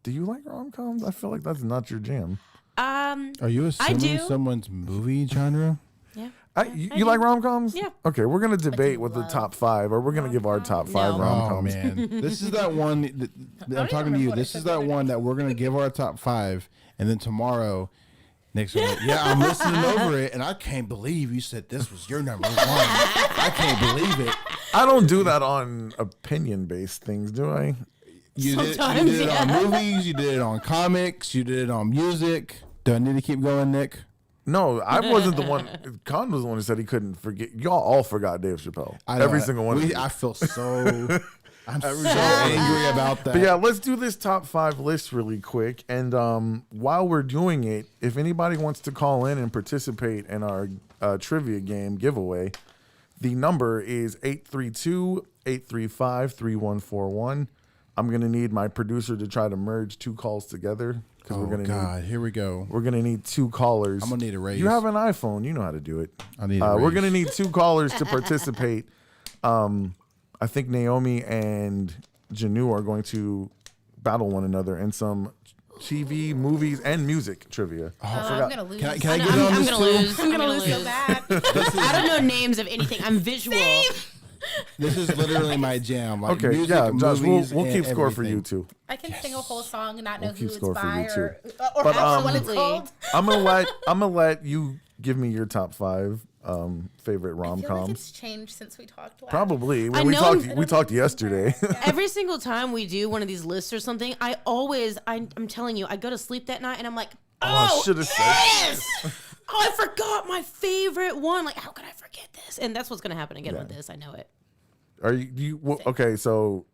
Do you like rom-coms? I feel like that's not your jam. Are you assuming do. someone's movie genre? Yeah. You like rom-coms? Yeah. Okay, we're gonna debate with the top 5, or we're gonna give our top 5 No. Oh rom-coms. man, this is that one. That I'm talking to you. This is that one that we're gonna give our top 5, and then tomorrow, Nick's gonna, yeah, I'm listening over it, and I can't believe you said this was your number 1. I can't believe it. I don't do that on opinion-based things, do I? You did Sometimes, it on movies. You did it on comics. You did it on music. Do I need to keep going, Nick? No, I wasn't the one. Con was the one who said he couldn't forget. Y'all all forgot Dave Chappelle. Every single one. Of you. I feel so. I'm so angry about that. But yeah, let's do this top 5 list really quick. And while we're doing it, if anybody wants to call in and participate in our trivia game giveaway, the number is 832-835-3141. I'm going to need my producer to try to merge 2 calls together. Oh, God, here we go. We're going to need 2 callers. I'm going to need a raise. You have an iPhone. You know how to do it. I need a raise. We're going to need 2 callers to participate. I think Naomi and Jhonu are going to battle one another in some TV, movies, and music trivia. Oh, I'm gonna lose. Can I get on I'm this gonna too? lose. I'm gonna lose so bad. I don't know names of anything. I'm visual. This is literally my jam. Like Okay, music, yeah, Josh, movies, we'll and keep score for everything. you too. I can sing a whole song and not know We'll who keep it's score for by you, too. or But, what it's called. I'm gonna let you give me your top 5 favorite I feel like rom-coms. it's changed since we talked last. Probably. I We know- talked yesterday. Every single time we do one of these lists or something, I'm telling you, I go to sleep that night and I'm like, I should have said. yes! Oh, I forgot my favorite one. Like, how could I forget this? And that's what's gonna happen again with this. I know it. Are you okay? So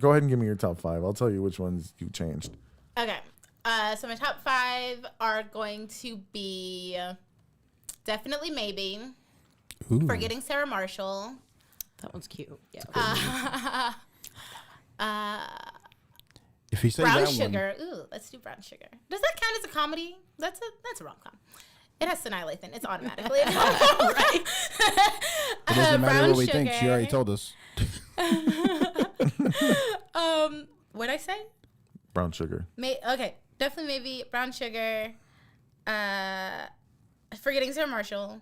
go ahead and give me your top 5. I'll tell you which ones you changed. Okay. So my top 5 are going to be Definitely Maybe, Forgetting Sarah Marshall, That one's cute. Yeah. If you say Brown that Sugar. Ooh, let's do Brown Sugar. Does that count as a comedy? That's a rom-com. It has Sanaa Lathan. It's automatically a rom-com, right? one, it doesn't matter Brown what we Sugar. think. She already told us. What'd I say? Brown Sugar. Okay, Definitely Maybe, Brown Sugar, Forgetting Sarah Marshall.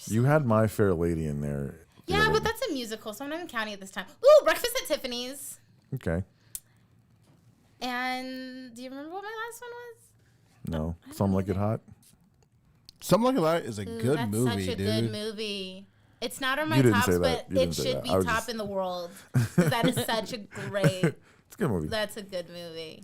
You had My Fair Lady in there. Yeah, but that's a musical, so I'm not even counting it this time. Ooh, Breakfast at Tiffany's. Okay. And do you remember what my last one was? No. Some Like It Hot. Something Like That is a Ooh, good that's movie, such a dude. good movie. It's not on my You didn't tops, say that. but You it didn't say should that. be I was top just- in the world. 'Cause that is such a great. It's a good movie. That's a good movie.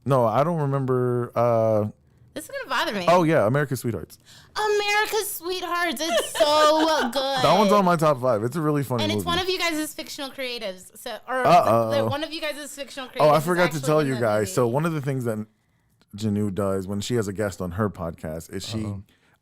No, I don't remember. This is gonna bother me. Oh yeah, America's Sweethearts. America's Sweethearts. It's so good. That one's on my top 5. It's a really funny And movie. it's one of you guys' fictional creatives. So, one of you guys' fictional creatives. Oh, I is forgot to actually tell in you that guys. movie. So one of the things that Jhonu does when she has a guest on her podcast is she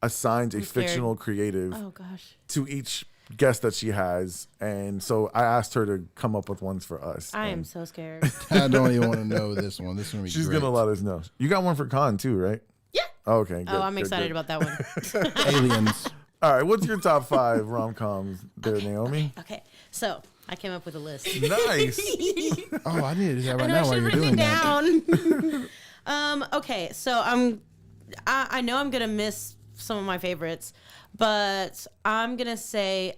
assigns a scared. fictional creative Oh gosh. to each guest that she has, and so I asked her to come up with ones for us. I am and so scared. I don't even want to know this one. This is gonna be She's great. gonna let us know. You got one for Con too, right? Yeah. Okay. Good, Oh, I'm good, excited good. about that one. Aliens. All right, what's your top 5 rom-coms there, Naomi? Okay, so I came up with a list. Nice. Oh, I need to do that I right know I now while should you're written doing it that. down. Okay, so I know I'm gonna miss some of my favorites, but I'm gonna say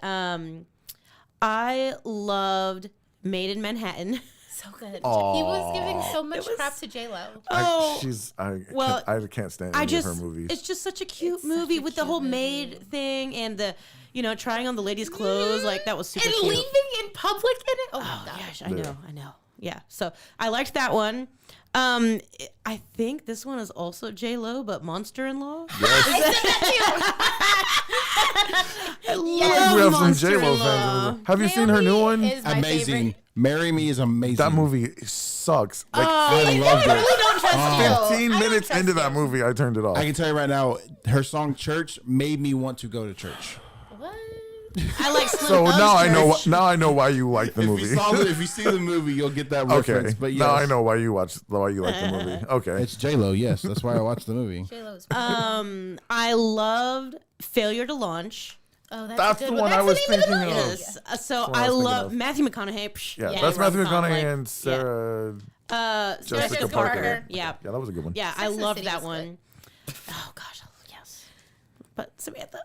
I loved Made in Manhattan. So good. He was giving so much crap to J-Lo. I can't stand any of her movies. It's just such a cute It's such movie a with the cute whole movie. maid thing and the, trying on the ladies' clothes. Like that was super And cute. leaving in public in it. Oh, my Oh God. gosh, I know. Yeah, so I liked that one. I think this one is also J Lo, but Monster in Law. I love we have some Monster J-Lo in Law. fans. Over there. Have you seen her new one? Is my Amazing. favorite. Marry Me is amazing. That movie sucks. Like I I loved really it. don't trust you. 15 I don't minutes trust into that you. movie, I turned it off. I can tell you right now, her song "Church" made me want to go to church. What? I like Slim So Thug's now I know. Church. Now I know why you like the If movie. you see the movie, you'll get that Okay. reference. But yes, Now I know why you like the movie. Okay. it's J Lo. Yes, that's why I watched the movie. J-Lo's. I loved Failure to Launch. Oh, That's a the good one That's I was the name of the thinking movie. of. Yes. So That's what I I was thinking love of. Matthew McConaughey. Psh, Yeah, that's Matthew rom-com, McConaughey like, and Sarah. Jessica Jessica Parker. Parker. Yeah. Yeah, that was a good one. Yeah, I Sex and the loved City that was one. Oh gosh, yes. But Samantha.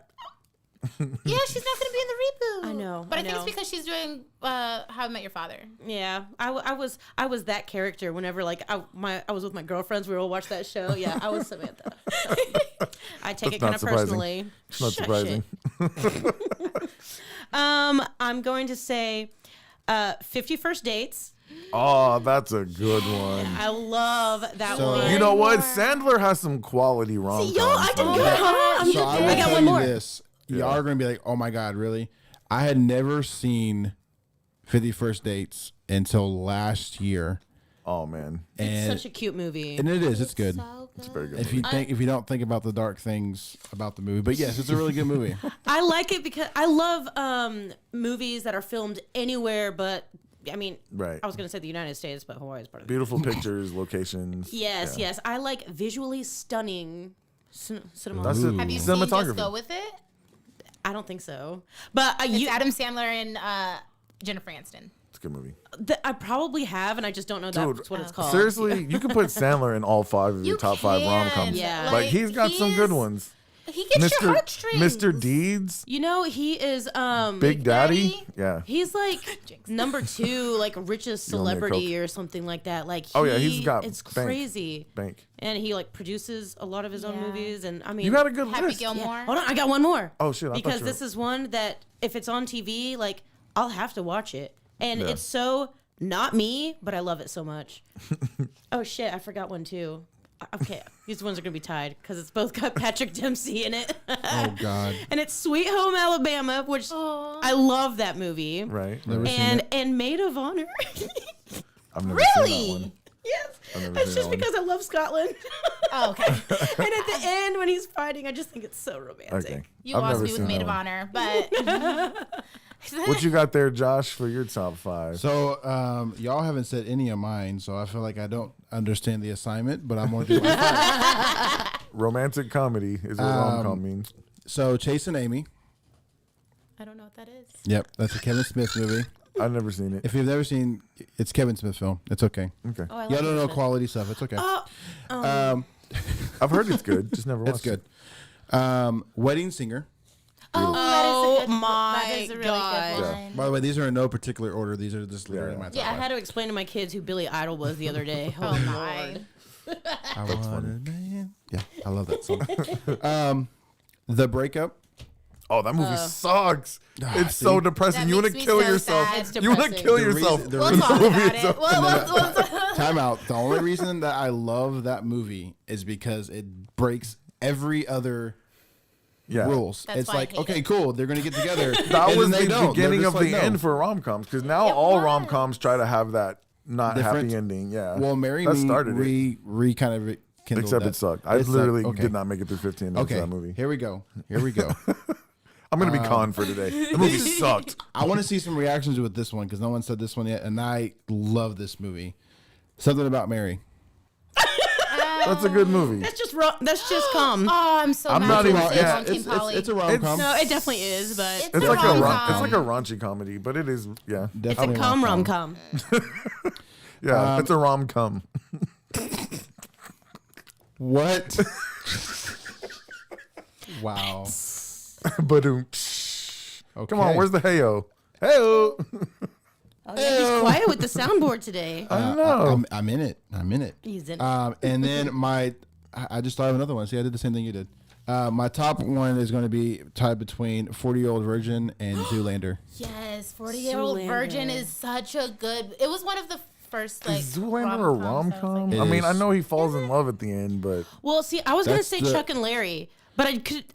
Yeah, she's not going to be in the reboot. I know, But I I think it's know. because she's doing How I Met Your Father. Yeah, I was that character whenever I was with my girlfriends. We would all watch that show. Yeah, I was Samantha. So, I take it kind That's of not surprising. personally. It's not Shush surprising. it. I'm going to say 50 First Dates. Oh, that's a good one. I love that one. You know what? Sandler has some quality rom-coms. Yo, I did good, huh? So I will tell you this. Y'all are going to be like, oh my God, really? I had never seen 50 First Dates until last year. Oh, man. It's such a cute movie. And it is. It's good. It's very good. If you don't think about the dark things about the movie. But yes, it's a really good movie. I like it because I love movies that are filmed anywhere but, I mean, Right. I was going to say the United States, but Hawaii is part of it. Beautiful pictures, locations. Yes, yes. I like visually stunning cinema. That's it. Have you seen Just Cinematography. Go With It? I don't think so. But It's Adam Sandler and Jennifer Aniston. It's a good movie. I probably have, and I just don't know that's what it's called. Seriously, you can put Sandler in all 5 of your You top 5 can. rom-coms. Yeah. Like, he's got some good ones. He gets your heartstrings. Mr. Deeds, You know, he is Big Daddy. Daddy? Yeah. he's like number 2, like richest You want me to celebrity or something like that. Like, Oh, yeah, he's got it's bank. crazy. Bank. And he like produces a lot of his own Yeah. movies, and I mean, You got a good Happy list. Gilmore. yeah. Hold on, I got one more. Oh, shit, I thought Because you this were- is one that if it's on TV, like I'll have to watch it, and Yeah. it's so not me, but I love it so much. Oh shit, I forgot one too. Okay, these ones are gonna be tied because it's both got Patrick Dempsey in it. Oh, God. And it's Sweet Home Alabama, which I love that movie. Right. Never right. seen it. And Maid of Honor. I've never seen that Really? one. Yes, I've never that's seen just that one. because I love Scotland. Oh, okay. And at the end, when he's fighting, I just think it's so romantic. Okay. You I've lost never me with seen Maid that of one. Honor, but What you got there, Josh, for your top 5? So, y'all haven't said any of mine, so I feel like I don't understand the assignment, but I'm going to do my 5. Romantic comedy is what rom-com means. So, Chase and Amy. I don't know what that is. Yep, that's a Kevin Smith movie. I've never seen it. If you've never seen, it's Kevin Smith film. It's okay. Okay. Oh, I love Y'all don't know Smith. quality stuff. It's okay. I've heard it's good. Just never watched It's it. good. Wedding Singer. Oh, Oh that is a good, my that is a really God. good Yeah. one. By the way, these are in no particular order. These are just literally Yeah. my top Yeah, I 5. had to explain to my kids who Billy Idol was the other day. Oh, Oh my. my. I want a man. Yeah, I love that song. The Breakup. Oh, that movie sucks. It's see? so depressing. That You want to makes me kill so yourself. sad. It's You want to depressing. kill The yourself. reason- the We'll reason- talk movie about is it. so- Time out. The only reason that I love that movie is because it breaks every other Yeah. rules. That's It's why I like, hate okay, it. cool. They're going to get together. That and was then they the don't. They're beginning just of like, the no. end for rom-coms because now It all was. rom-coms try to have that not Different. happy ending. Yeah. Well, Marry that Me started it. re kind of rekindled Except that. it sucked. I It sucked. literally Okay. did not make it through 15 minutes Okay, of that movie. here we go. Here we go. I'm going to be con for today. The movie sucked. I want to see some reactions with this one because no one said this one yet, and I love this movie. Something About Mary. That's a good movie. That's just calm. Oh, I'm so I'm mad not you even- said yeah, Wrong Team Polly. It's a rom-com. No, it definitely is, but It's It's a like a rom-com. it's like a raunchy comedy, but it is yeah. it's a Definitely calm rom-com. rom-com. Yeah, it's a rom-com. What? Wow. Ba-doom. Okay. Come on, where's the heyo? Heyo. Oh, yeah, he's quiet with the soundboard today. I know. I'm in it. I'm in it. He's in. And then I just thought of another one. See, I did the same thing you did. My top one is going to be tied between 40-Year-Old Virgin and Zoolander. Yes, 40-Year-Old Virgin is such a good. It was one of the first like. Is Zoolander a rom-com? It I mean, I is. know he falls in love at the end, but Well, see, I was gonna That's say the- Chuck and Larry, but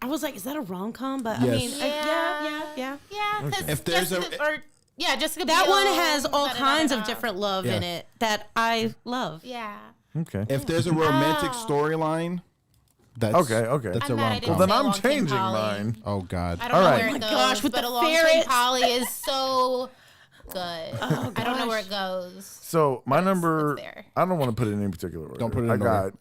I was like, is that a rom-com? But I Yes. mean, yeah. Yeah, because If there's Jessica That Biel, one has all da-da-da-da-da. kinds of different love in Yeah. it that I love. Yeah. okay. If there's a romantic storyline, that's Okay. That's I'm a mad I rom-com. didn't Well, then say I'm Long Team changing Polly. mine. Oh God. I don't All know right. where Oh it my goes, gosh, with but the a Long Team ferrets. Polly is so good. I don't know where it goes. So my number, it's there. I don't want to put it in any particular order. Don't put it in I order. got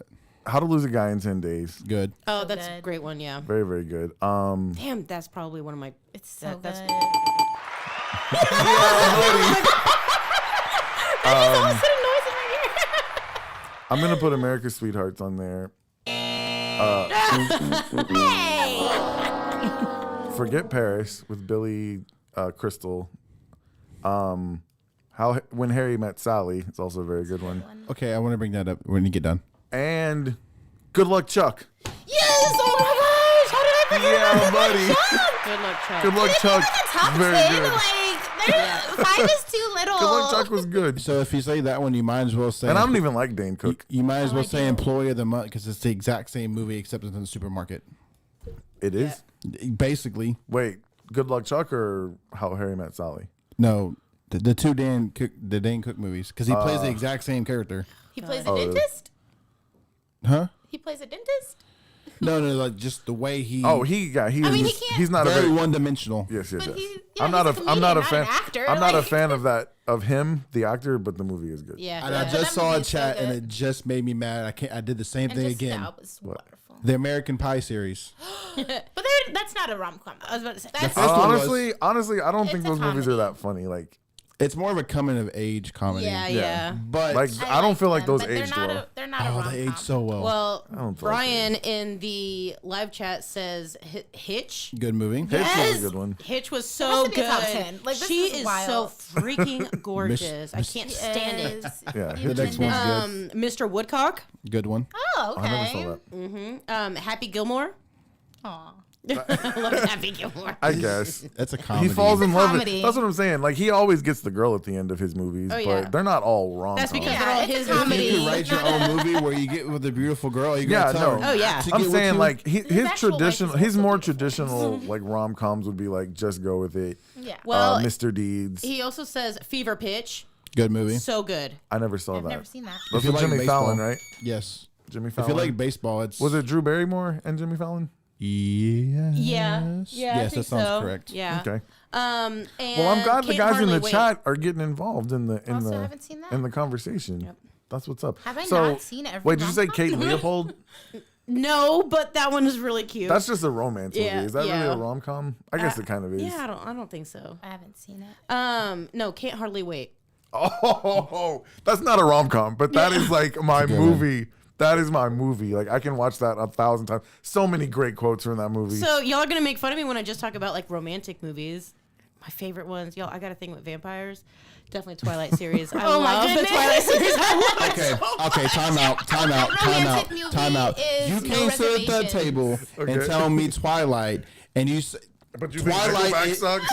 How to Lose a Guy in 10 Days. Good. Oh, that's a good. great one. Yeah. Very, very good. Damn, that's probably one of my. It's so That's good. I'm gonna put America's Sweethearts on there. Forget Paris with Billy Crystal. When Harry Met Sally. It's also a very good one. Okay, I want to bring that up when you get done. And Good Luck Chuck. Yes! Oh my gosh! How did I forget Yeah, about buddy. Good luck, Chuck. Good Luck Chuck. Top Very 10? good. Like, 5 is too little. Good Luck Chuck was good. So if you say that one, you might as well say. And I don't even like Dane Cook. You might as well I say do. Employee of the Month because it's the exact same movie except it's in the supermarket. It is? Basically, Wait, Good Luck Chuck or How Harry Met Sally? no. The two Dane Cook movies because he plays the exact same character. He plays a dentist? Huh? He plays a dentist? No, like just the way he. Oh, he mean, he is. can't- He's not a very very. one-dimensional. Yes, But yes. he's I'm a not comedian, a not fan. an actor. I'm not a like- fan of him, the actor, but the movie is good. Yeah. And I But just that saw movie a is so chat and good. it just made me mad. I did the same And thing just again. that was wonderful. The American Pie series. But that's not a rom-com. I was about to say. That's first one was- Honestly, I don't It's think a those movies are comedy. that funny. Like, It's more of a coming-of-age comedy. Yeah. But like I don't feel like those they're aged not well. they're not a oh, rom-com. they age so well. Well, don't feel Brian in the live chat says Hitch. Good movie. Hitch was Yes! a good one. Hitch was It so has to be good. a top 10. Like, this she is is wild. so freaking gorgeous. I can't stand it. Is- Yeah, The Hitch next is one's good. Mr. Woodcock, Good one. Oh, okay. I never saw that. Happy Gilmore. Aw. I love Happy Gilmore. I guess. That's a comedy. He falls in It's a love with. comedy. That's what I'm saying. Like he always gets the girl at the end of his movies, Oh, yeah. but they're not all wrong. That's because Yeah, they're all it's a his comedy. You movies. could write your own movie where you get with a beautiful girl. You Yeah, gotta tell no. her Oh, yeah. to I'm get with saying you. like his actual life is traditional, also his more beautiful. traditional like rom coms would be like Just Go with It, Yeah. Well, Mr. Deeds. he also says Fever Pitch. Good movie. So good. I never saw I've that. never seen that. That's If you with like Jimmy baseball. Fallon, right? Yes. Jimmy If Fallon. you like baseball, it's Was it Drew Barrymore and Jimmy Fallon? Yes. Yeah. I Yes, think that sounds so. correct. Yeah. Okay. And Well, I'm glad the Can't guys in Hardly the Wait. chat are getting involved in the Also haven't seen that. in the conversation. That's what's up. Have I so, not seen every Wait, did you say rom-com? Kate Leopold? No, but that one is really cute. That's just a romance movie. Yeah, Is that really yeah. a rom com? I guess it kind of is. yeah, I don't think so. I haven't seen it. No, Can't Hardly Wait. Oh, that's not a rom com, but that is like my good movie. That is my movie. Like I can watch that 1,000 times. So many great quotes from that movie. So y'all are gonna make fun of me when I just talk about like romantic movies. My favorite ones, y'all. I got a thing with vampires. Definitely Twilight series. I Oh my love the goodness. Twilight series. I love it. Okay, time out. Romantic movie Time out. is You No can't sit at that Reservations. table and Okay. tell me Twilight, and you say But you think Nickelback is, sucks?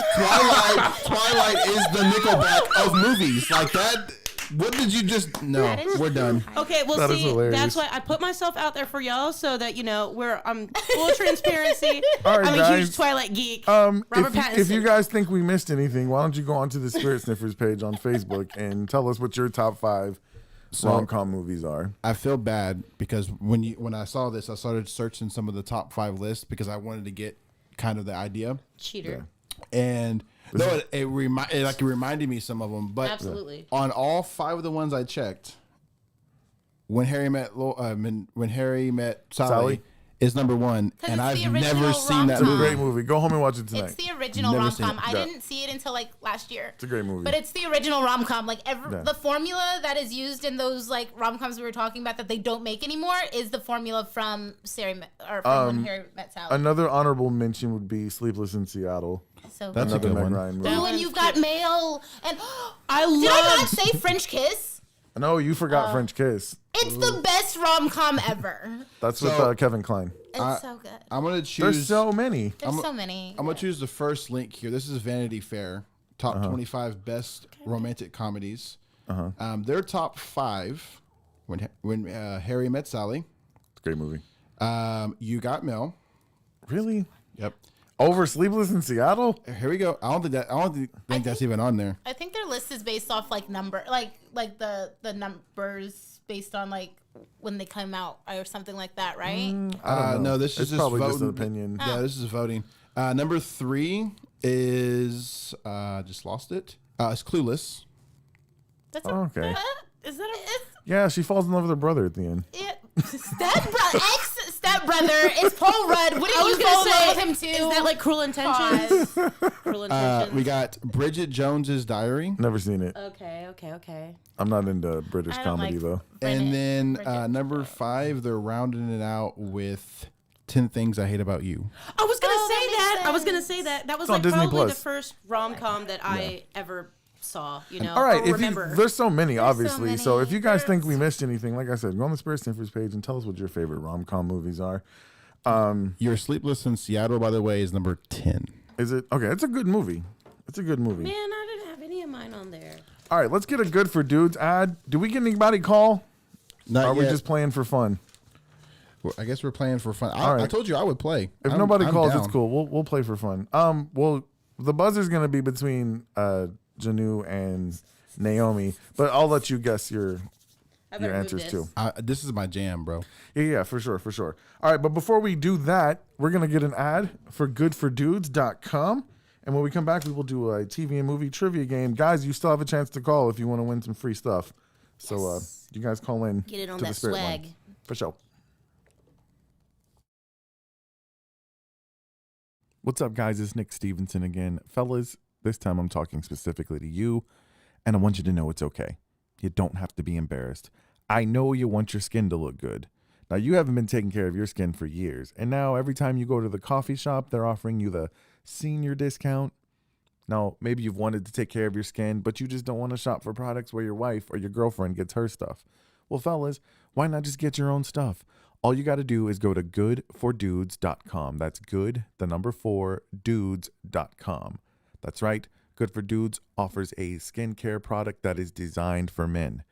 Twilight is the Nickelback of movies. Like that. What did you just? No, That is we're done. Okay, well, That is see, hilarious. that's why I put myself out there for y'all, so that you know I'm full transparency. All right, I'm a guys. huge Twilight geek. If Robert you Pattinson. guys think we missed anything, why don't you go onto the Spirit Sniffers page on Facebook and tell us what your top 5 rom com movies are. I feel bad because when I saw this, I started searching some of the top 5 lists because I wanted to get kind of the idea. Cheater. And no, it reminded me some of them, but Absolutely. on all 5 of the ones I checked, when Harry met Sally is number 1, 'Cause and it's I've the never original seen that It's a rom-com. movie. great movie. Go home and watch it tonight. It's the original Never rom seen com. it. I Yeah. didn't see it until like last year. It's a great movie. But it's the original rom com. Like Yeah. the formula that is used in those like rom coms we were talking about that they don't make anymore is the formula from When Harry Met Sally. Another honorable mention would be Sleepless in Seattle. So That's a good. good Another Meg one. Ryan movie. Ooh, and you've got mail and I did I not love. say French Kiss? No, you forgot French Kiss. It's the best rom com ever. That's with So- Kevin Kline. It's so good. I'm gonna There's choose. so many. There's so many. I'm gonna choose the first link here. This is Vanity Fair, top 25 best romantic comedies. Their top 5 when Harry Met Sally. It's a great movie. You Got Mail. Really? Yep. Over Sleepless in Seattle? Here we go. I don't think that's even on there. I think their list is based off like number, like the numbers based on like when they come out or something like that, right? No, this is It's just probably voting. just an opinion. Oh. Yeah, this is voting. Number 3 is just lost it. It's Clueless. That's Oh, okay. Is that Yeah, she falls in love with her brother at the end. Step brother is Paul Rudd. Wouldn't I was you gonna fall in say, love with him too? Is that like Cruel Intentions? Cruel Intentions. We got Bridget Jones's Diary. Never seen it. Okay. I'm not into British I don't comedy like though. And then Bridget. number 5, they're rounding it out with 10 Things I Hate About You. I was gonna Oh, say that makes that. I was gonna sense. say that. That was on like Disney probably Plus. the first rom com that I ever saw. You know. All right, or remember. there's so many, obviously. So many. if you guys think we missed anything, like I said, go on the Spirit Sniffers page and tell us what your favorite rom-com movies are. Your Sleepless in Seattle, by the way, is number 10. Is it okay? It's a good movie. It's a good movie. Man, I any of mine on there. All right, let's get a good for dudes ad. Do we get anybody call? Not Or are we yet. just playing for fun? I guess we're playing for fun. All right. I told you I would play. If I'm nobody calls, down. it's cool. We'll play for fun. Well, the buzzer's gonna be between Jhonu and Naomi, but I'll let you guess your better move answers this. too. This is my jam, bro. Yeah, for sure. All right, but before we do that, we're gonna get an ad for goodfordudes.com. And when we come back, we will do a TV and movie trivia game. Guys, you still have a chance to call if you want to win some free stuff. So you guys call in Get it on to the that Spirit swag. line. For sure. What's up, guys? It's Nick Stevenson again. Fellas, this time I'm talking specifically to you, and I want you to know it's okay. You don't have to be embarrassed. I know you want your skin to look good. Now, you haven't been taking care of your skin for years, and now every time you go to the coffee shop, they're offering you the senior discount. Now, maybe you've wanted to take care of your skin, but you just don't want to shop for products where your wife or your girlfriend gets her stuff. Well, fellas, why not just get your own stuff? All you got to do is go to goodfordudes.com. That's good, the number 4, dudes.com. That's right. Good for Dudes offers a skincare product that is designed for men.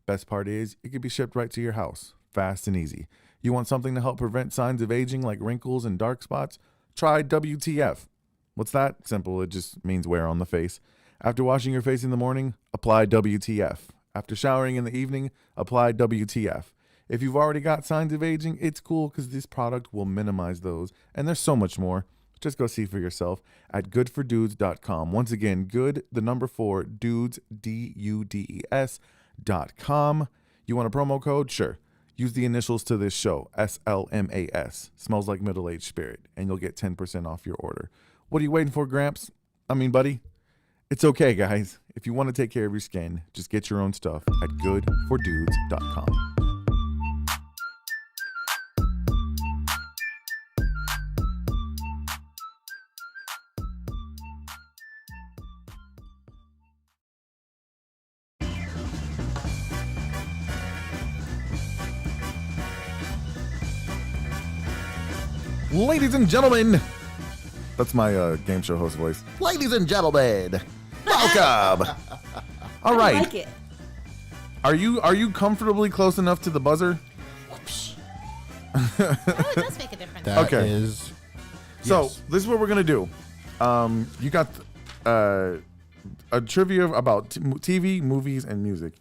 Best part is it can be shipped right to your house, fast and easy. You want something to help prevent signs of aging like wrinkles and dark spots? Try WTF. What's that? Simple. It just means wear on the face. After washing your face in the morning, apply WTF. After showering in the evening, apply WTF. If you've already got signs of aging, it's cool because this product will minimize those. And there's so much more. Just go see for yourself at goodfordudes.com. Once again, good, the number 4, dudes, DUDES.com. You want a promo code? Sure. Use the initials to this show, SLMAS. Smells like middle-aged spirit. And you'll get 10% off your order. What are you waiting for, Gramps? I mean, buddy. It's okay, guys. If you want to take care of your skin, just get your own stuff at goodfordudes.com. Ladies and gentlemen, that's my game show host voice. Ladies and gentlemen, welcome. All right. I like it. Are you comfortably close enough to the buzzer? Oh, it does make a difference. That Okay. is. So Yes. this is what we're gonna do. You got a trivia about TV, movies, and music.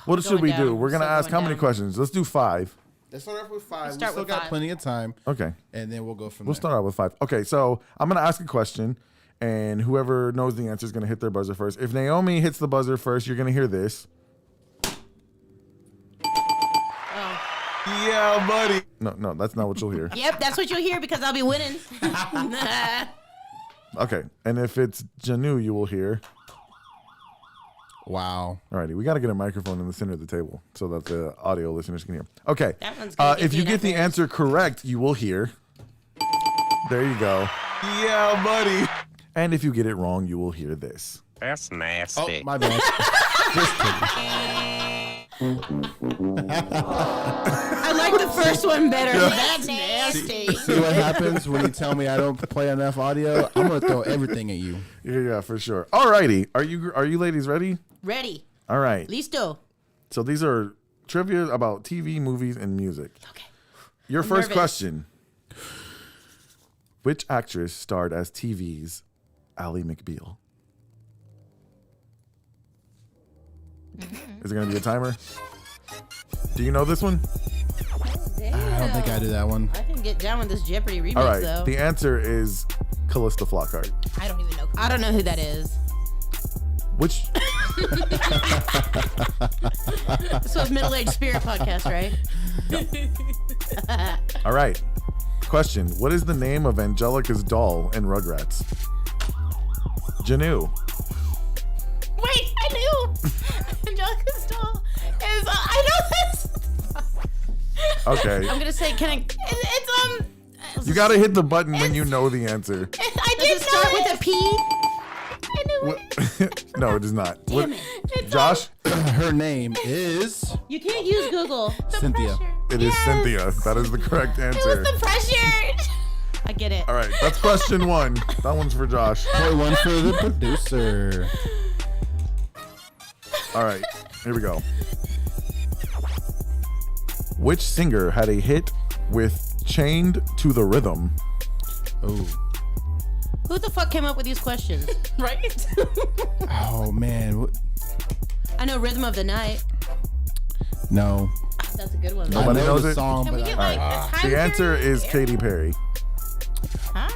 What should Going we down. do? We're gonna Still ask how going many down. questions? Let's do 5. Let's start off with 5. We start still with got 5. plenty of time, Okay. and then we'll go from We'll there. start out with 5. Okay, so I'm gonna ask a question, and whoever knows the answer is gonna hit their buzzer first. If Naomi hits the buzzer first, you're gonna hear this. Yeah, buddy. No, that's not what you'll hear. Yep, that's what you'll hear because I'll be winning. Okay, and if it's Jhonu, you will hear. Wow. Alrighty, we got to get a microphone in the center of the table so that the audio listeners can hear. Okay, That one's gonna if get you me get the that answer correct, you will hear. There you go. Yeah, buddy. And if you get it wrong, you will hear this. That's Oh, nasty. my bad. Just kidding. I like the first one better. That's nasty. See what happens when you tell me I don't play enough audio? I'm gonna throw everything at you. Yeah, for sure. Alrighty, are you ladies ready? Ready. All right. Listo. So these are trivia about TV, movies, and music. Okay. Your I'm first nervous. question: which actress starred as TV's Ally McBeal? Is it going to be a timer? Do you know this one? I don't think I did that one. I can get down with this Jeopardy remix, All right. though. The answer is Callista Flockhart. I don't even know. I don't know who that is. Which This was Middle Aged Spirit podcast, right? All right. Question: what is the name of Angelica's doll in Rugrats? Jhonu. Wait, I knew. Angelica's doll is. I know this. Okay. I'm gonna say, can I? It's You got to hit the button when you know the answer. I Does did it start know with a it. P? I knew it. No, it is not. Damn it. It's Josh? Her name is You can't use Google. The Cynthia. pressure. It is Yes. Cynthia. That is the correct It answer. was the pressure. I get it. All right, that's question 1. That one's for Josh. Point 1 for the producer. All right, here we go. Which singer had a hit with "Chained to the Rhythm"? Oh. Who the fuck came up with these questions? Right? Oh man. I know Rhythm of the Night. No. That's a good one. I Nobody know knows the it? song, Can we but get like the time The answer period? is Katy Perry. Huh?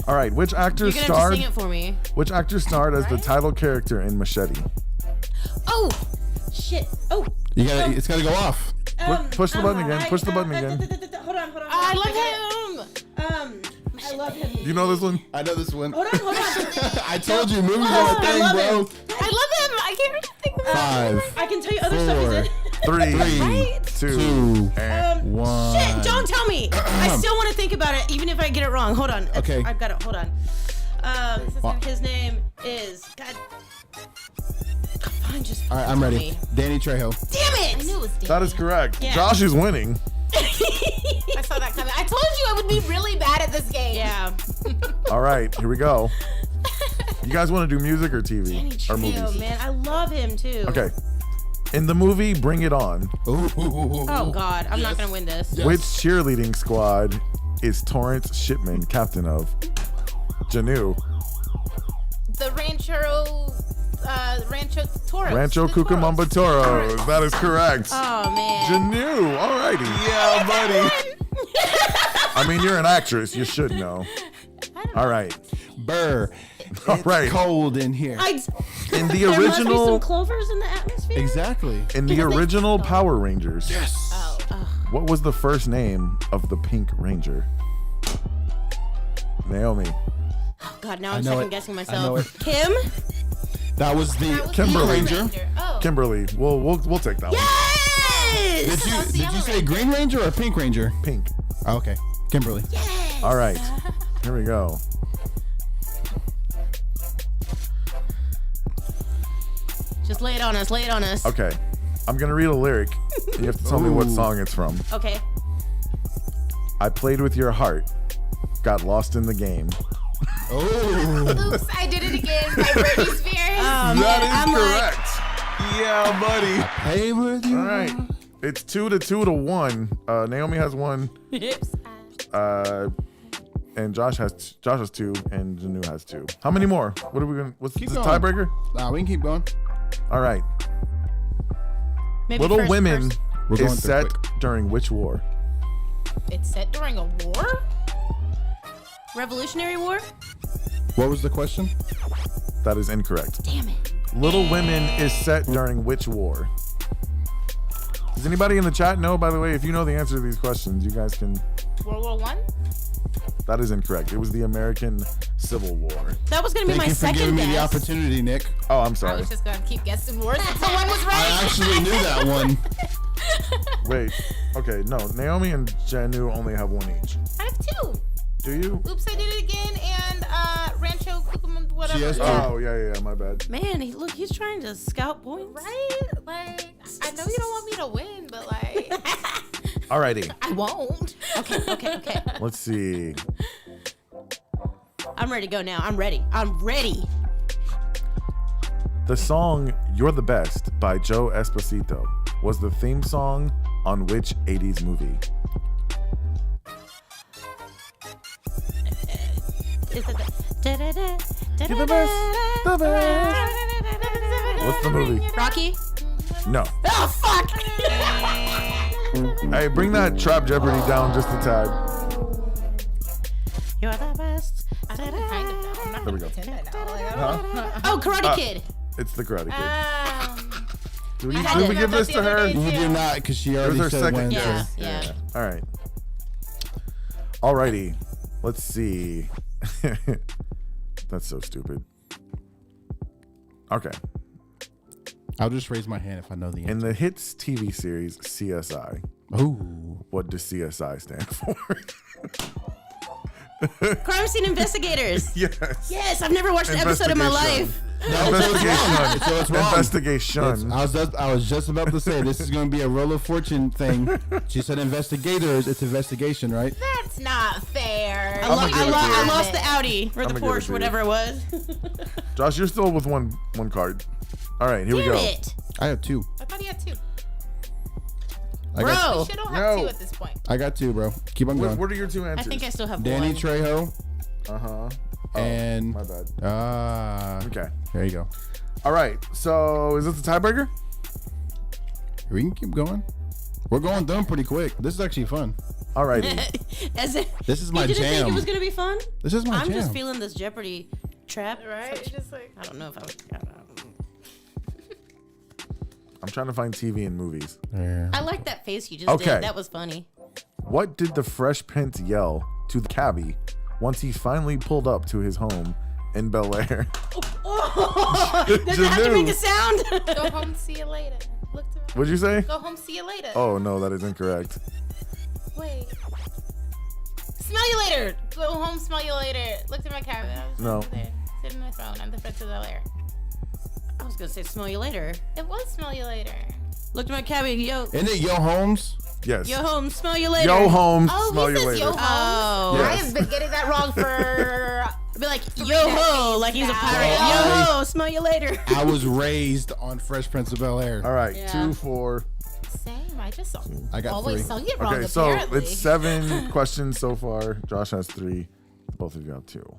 All right, which actor You're gonna have to starred? sing it for me. Which actor starred as the Right? title character in Machete? Oh, shit. Oh. you got it's got to go off. Push the button again. Push the button again. Hold on. I love him. I love him. You know this one? I know this one. Hold on. I told you, movies Oh, are a I thing, love bro. him. I love him. I can't really think of it. 5, I can tell you other stuff he's in. 3, 2, 2, and 1. Shit, don't tell me. I still want to think about it, even if I get it wrong. Hold on. Okay. I've got it. Hold on. His name is God. Fine, just All right, I'm tell ready. me. Danny Trejo. Damn it! I knew it was Danny. that is correct. Yeah. Josh is winning. I saw that coming. I told you I would be really bad at this game. Yeah. All right, here we go. You guys want to do music or TV Danny or Trejo, movies? man, I love him too. Okay. In the movie Bring It On, Oh God, I'm not gonna win this. which cheerleading squad is Torrance Shipman captain of? Jhonu. The Rancho Toros. Rancho The Cucamonga Toros. That is correct. Oh man. Jhonu. Alrighty. Yeah, buddy. I mean, you're an actress. You should know. All right. Burr. All It's right. cold in here. In the There must be some original, clovers in the atmosphere. Exactly. in the original Power Rangers, Oh. what was the first name of the Pink Ranger? Naomi. Oh God, now I'm know second it. guessing I know myself. it. Kim. That was the That was Kimberly. the Ranger. Oh. Kimberly. We'll take that Yes. Did you say Green Ranger or Pink Ranger? one. Pink. Oh, okay. Kimberly. All right. Here we go. Just lay it on us. Lay it on us. Okay. I'm gonna read a lyric. And you have to tell me what Ooh. song it's from. Okay. I played with your heart. Got lost in the game. Oh. Oops, I did it again by Britney Spears. Oh man, I'm like, Yeah, buddy. Hey, with you. All right. It's 2 to 1. Naomi has 1. And Josh has 2, and Jhonu has 2. How many more? What are we gonna? What's Keep this going. tiebreaker? Nah, we can keep going. All right. maybe Little first, Women first. We're going is through set quick. during which war? It's set during a war? Revolutionary War. What was the question? That is incorrect. Damn it. Little Women is set during which war? Does anybody in the chat know, by the way, if you know the answer to these questions, you guys can. World War One? That is incorrect. It was the American Civil War. That was gonna be Thank my you for second giving me the guess. opportunity, Nick. Oh, I'm I sorry. was just gonna keep guessing words until one was I right. actually knew that one. Wait. Okay, no. Naomi and Jhonu only have 1 each. I have 2. Do you? Oops, I did it again. And Rancho Cucamonga, whatever. She has 2. Oh, yeah, my bad. Man, he's trying to scout points. Right? Like, I know you don't want me to win, but like, Alrighty. I won't. Okay. Let's see. I'm ready to go now. I'm ready. The song You're the Best by Joe Esposito was the theme song on which 80s movie? Is it the You're the best. The best. What's the movie? Rocky? No. Oh fuck! Hey, bring that Trap Jeopardy down just a tad. You're the best. I don't kind of know. I'm not There we gonna go. pretend I know. Like, I don't know. Oh, Karate Kid. It's the Karate Kid. Did we, I had did we to give know this that to the other her? day. You did not, because she It already was her said second when. guess. Yeah. All right. Alrighty. Let's see. That's so stupid. Okay. I'll just raise my hand if I know the In answer. the hits TV series CSI, Ooh. what does CSI stand for? Crime Scene Investigators. Yes. Yes, I've never watched an episode in my Investigation. life. Investigation. So it's wrong. Investigation. I was just about to say this is going to be a Roll of Fortune thing. She said investigators. It's investigation, right? That's not fair. I'ma give it to you. I lost the Audi or the I'ma give it to Porsche, you. whatever it was. Josh, you're still with one card. All right, here we Damn go. it. I have 2. I thought he had 2. I got, Bro. We should all have No. 2 at this point. I got 2, bro. Keep on going. What are your 2 I answers? think I still have Danny one. Trejo Oh, and my bad. Okay. there you go. All right. So is this the tiebreaker? We can keep going. We're going through them pretty quick. This is actually fun. All righty. As if This is my you didn't think jam. it was gonna be fun. This is my I'm jam. just feeling this Jeopardy trap. Right? Just like I don't know if I would. I don't know. I'm trying to find TV and movies. Yeah. I like that face you just Okay. did. That was funny. What did the Fresh Prince yell to the cabbie once he finally pulled up to his home in Bel Air? Does it have to make a sound? go home, see you later. Look to What'd you say? Go home, see you later. Oh no, that is incorrect. Wait. Smell you later. Go home, smell you later. Looked at my cabin. I was No. over there, sitting in my throne. I'm the Prince of Bel Air. I was gonna say smell you later. It was smell you later. Looked at my cabbie. Yo, Isn't it Yo Holmes? Yes. yo home. Smell you later. Yo home. Oh, smell he you says later. yo home. Oh. Yes. I have been getting that wrong for. I'd be like yo ho, like he's a pirate. Yo. Yo ho. Smell you later. I was raised on Fresh Prince of Bel Air. All right. Yeah. 2, 4. Same. I just saw. I got always 3. sung it wrong. Okay, so apparently. it's 7 questions so far. Josh has 3. Both of you have 2.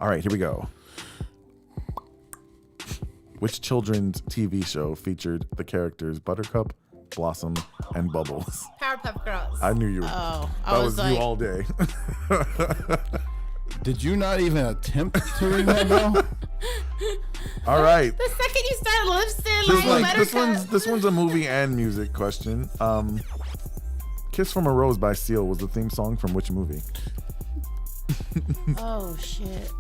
All right, here we go. Which children's TV show featured the characters Buttercup, Blossom, and Bubbles? Powerpuff Girls. I knew you. Oh, I that was was like, you all day. Did you not even attempt to ring that bell? All right. The second you started lip sync, This one's a movie and music question. "Kiss from a Rose" by Seal was the theme song from which movie? oh shit.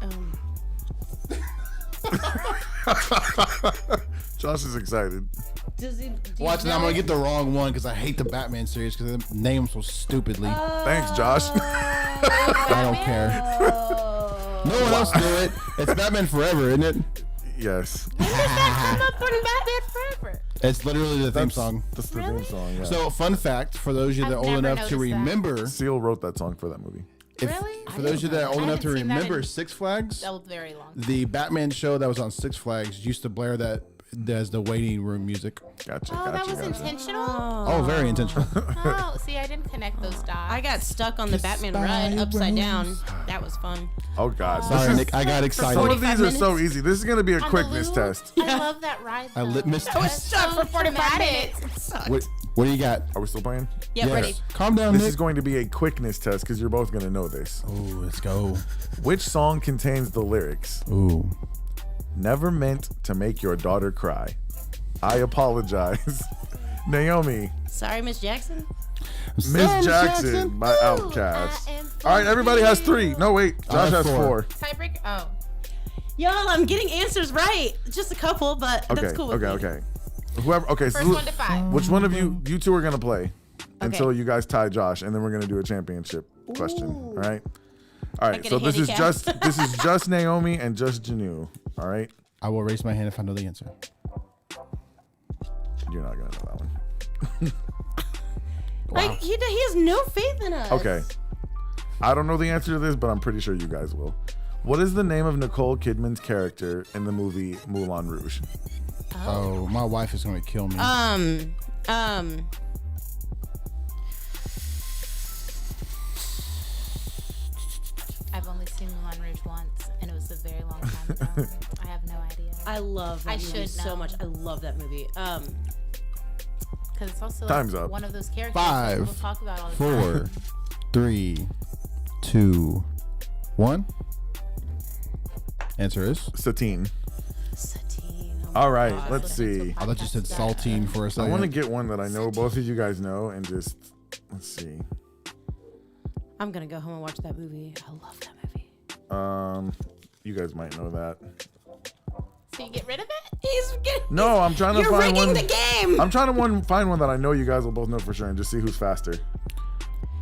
Josh is excited. Does he? Do you Watch now, I'm know gonna it? get the wrong one because I hate the Batman series because they name them so stupidly. Thanks, Josh. I don't care. No one else knew it. It's Batman Forever, isn't it? Yes. come up on Batman Forever. It's literally the theme That's- song. That's the Really? theme song. Yeah. So, fun fact for those of you that are I've old never enough to noticed that. remember, Seal wrote that song for that movie. Really? for those of you that are old I enough to haven't seen that remember in- Six Flags, That was very long. the Batman show that was on Six Flags used to blare that as the waiting room music. Gotcha. Oh, that was gotcha. intentional? Oh, very intentional. Oh, see, I didn't connect those dots. I got stuck on the Batman ride upside down. That was fun. Oh God. Sorry, Nick, I got Some excited. of 45 these are so minutes? easy. This is gonna be a On the quickness loop? test. I love that ride. I though. missed I was it. stuck for 45 traumatic. minutes. What do you got? Are we still playing? Yeah, Yes. ready. Calm down, This Nick. is going to be a quickness test because you're both gonna know this. Oh, let's go. Which song contains the lyrics? Ooh. "Never meant to make your daughter cry. I apologize." Naomi. Sorry, Miss Jackson. Miss Jackson by Outkast. All right, everybody has 3. No, wait. Josh have has 4. 4. Tiebreak? Oh. Y'all, I'm getting answers right. Just a couple, but Okay. that's cool with Okay. me. Okay. Whoever. Okay. First So one to 5. which one of you two are gonna play until you guys tie Josh, and then we're gonna do a championship question. All right. All right. get So a this is handicap. just Naomi and just Jhonu. All right. I will raise my hand if I know the answer. You're not gonna know that one. Like he has no faith in us. Okay. I don't know the answer to this, but I'm pretty sure you guys will. What is the name of Nicole Kidman's character in the movie Moulin Rouge? Oh, my wife is going to kill me. I've only seen Moulin Rouge once, and it was a very long time ago. I have no idea. I love that I movie should so know. much. I love that movie. Because it's also Time's like up. one of those characters that 5, people talk about all the time. 4, 3, 2, 1. Answer is. Satine. Satine. Oh All right. God. Let's see. I thought you said saltine for a I second. want to get one that I know both of you guys know, and just let's see. I'm gonna go home and watch that movie. I love that movie. You guys might know that. So you get rid of it? He's getting. No, I'm trying to You're find rigging one. the game. I'm trying to find one that I know you guys will both know for sure, and just see who's faster.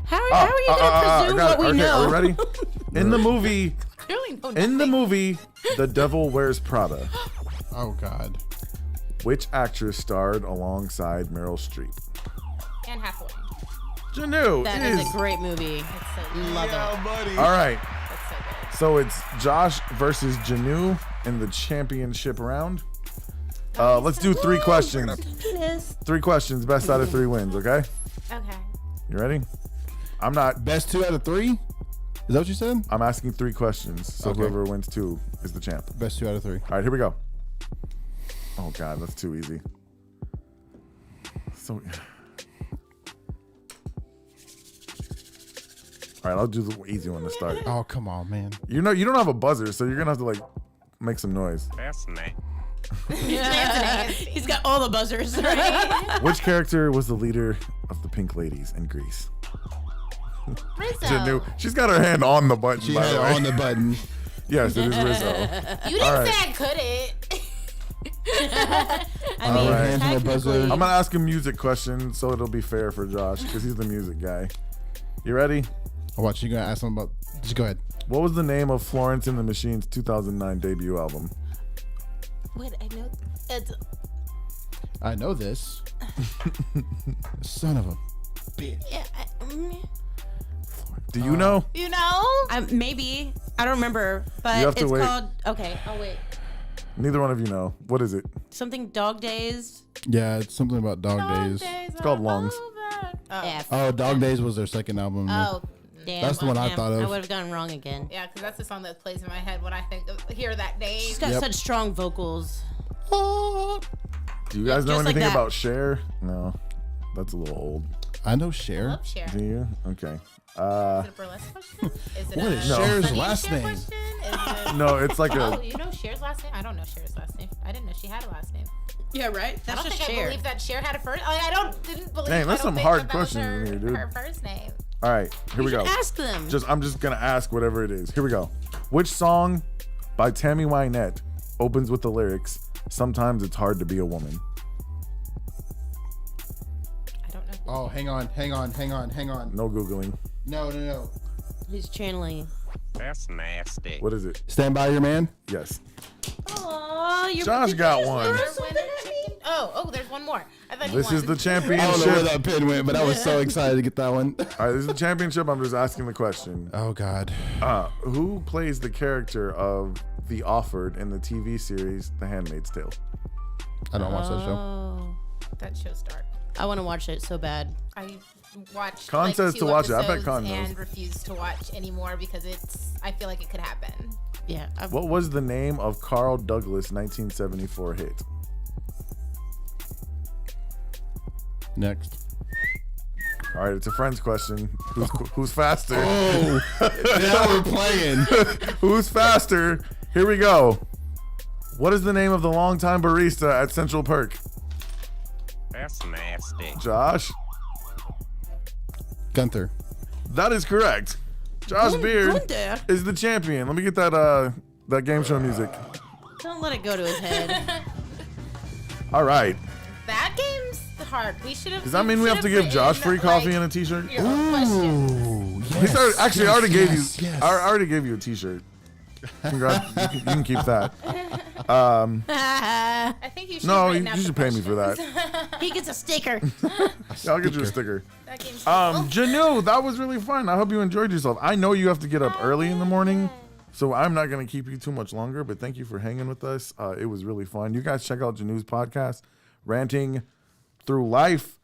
How are you gonna presume what we okay, know? are we ready? In the movie, Clearly no in the nothing. movie, The Devil Wears Prada, Oh, God. which actress starred alongside Meryl Streep? Anne Hathaway. Jhonu That is a great movie. It's so good. Love it. buddy. All right, That's so good. so it's Josh versus Jhonu in the championship round. Let's do 3 questions. Penis. 3 questions. Best out of 3 wins. Okay. Okay. You ready? I'm not. Best 2 out of 3? Is that what you said? I'm asking 3 questions. So Okay. whoever wins 2 is the champ. Best 2 out of 3. All right, here we go. Oh God, that's too easy. So. All right, I'll do the easy one to start. Oh, come on, man. You know, you don't have a buzzer, so you're gonna have to like make some noise. He's got all the buzzers, right? Which character was the leader of the Pink Ladies in Greece? Rizzo. Jhonu. She's got her hand on the button. She by had the it way. on the button. Yes, it is Rizzo. You didn't All right. say I couldn't. I mean, right. Hands on the buzzer. technically- I'm gonna ask a music question so it'll be fair for Josh because he's the music guy. You ready? Oh, watch, you gonna ask something about. Just go ahead. What was the name of Florence and the Machine's 2009 debut album? Wait, I know. It's, I know this. Son of a bitch. yeah, Do you know? you know? Maybe. I don't remember, but You have to it's wait. called. Okay, I'll wait. Neither one of you know. What is it? Something Dog Days. Yeah, it's something about dog days. It's called Lungs. F. Oh, Dog Days was their second album. Oh, Damn. That's the one I thought of. I would have gone wrong again. yeah, because that's the song that plays in my head when I hear that name. She's got Yep. such strong vocals. Do you guys know just like anything that. about Cher? No, that's a little old. I know Cher. Love Cher. Do you? Okay. Is it a burlesque question? Is it What a is Cher's Sunny last Cher name? question? Is it... No, it's like Oh, a. you know Cher's last name? I don't know Cher's last name. I didn't know she had a last name. Yeah, right. I That's don't just think I Cher. believe that Cher had a first. Like, didn't believe. Dang, I that's don't some think hard that was questions in here, dude. Her first name. All right, here we You go. should ask them. I'm just gonna ask whatever it is. Here we go. Which song by Tammy Wynette opens with the lyrics, "Sometimes it's hard to be a woman"? I don't know. Oh, hang on. No googling. No. He's channeling. That's nasty. What is it? Stand by your man. Yes. Oh, you're Josh got one. Oh, there's one more. I thought This you is the won. I don't know where championship. that pin went, but I was so excited to get that one. All right, this is the championship. I'm just asking the question. Oh God. Who plays the character of the Offered in the TV series The Handmaid's Tale? I don't watch that show. Oh, That show's dark. I want to watch it so bad. I watched. Con like, says 2 to watch it. I bet episodes Con knows. and refuse to watch anymore because I feel like it could happen. Yeah. What was the name of Carl Douglas' 1974 hit? Next. All right, it's a friend's question. Who's faster? Oh, now we're playing. Who's faster? Here we go. What is the name of the longtime barista at Central Perk? That's nasty. Josh? Gunther. That is correct. Josh Beard Gunther. is the champion. Let me get that game show music. Don't let it go to his head. All right. That game's hard. We should have. Does that mean we have to give Josh free coffee and a t-shirt? Your own questions. Ooh, yes. He's already, actually, I already gave you. yes. I already gave you a t-shirt. Congrats. You can keep that. I think you should. No, written you out the should pay me for that. questions. He gets a sticker. I'll get you a sticker. That game's Jhonu, that was really fun. I hope you enjoyed yourself. I know you have to get up early in the morning, so I'm not going to keep you too much longer, but thank you for hanging with us. It was really fun. You guys check out Jhonou's podcast, Ranting Through Life,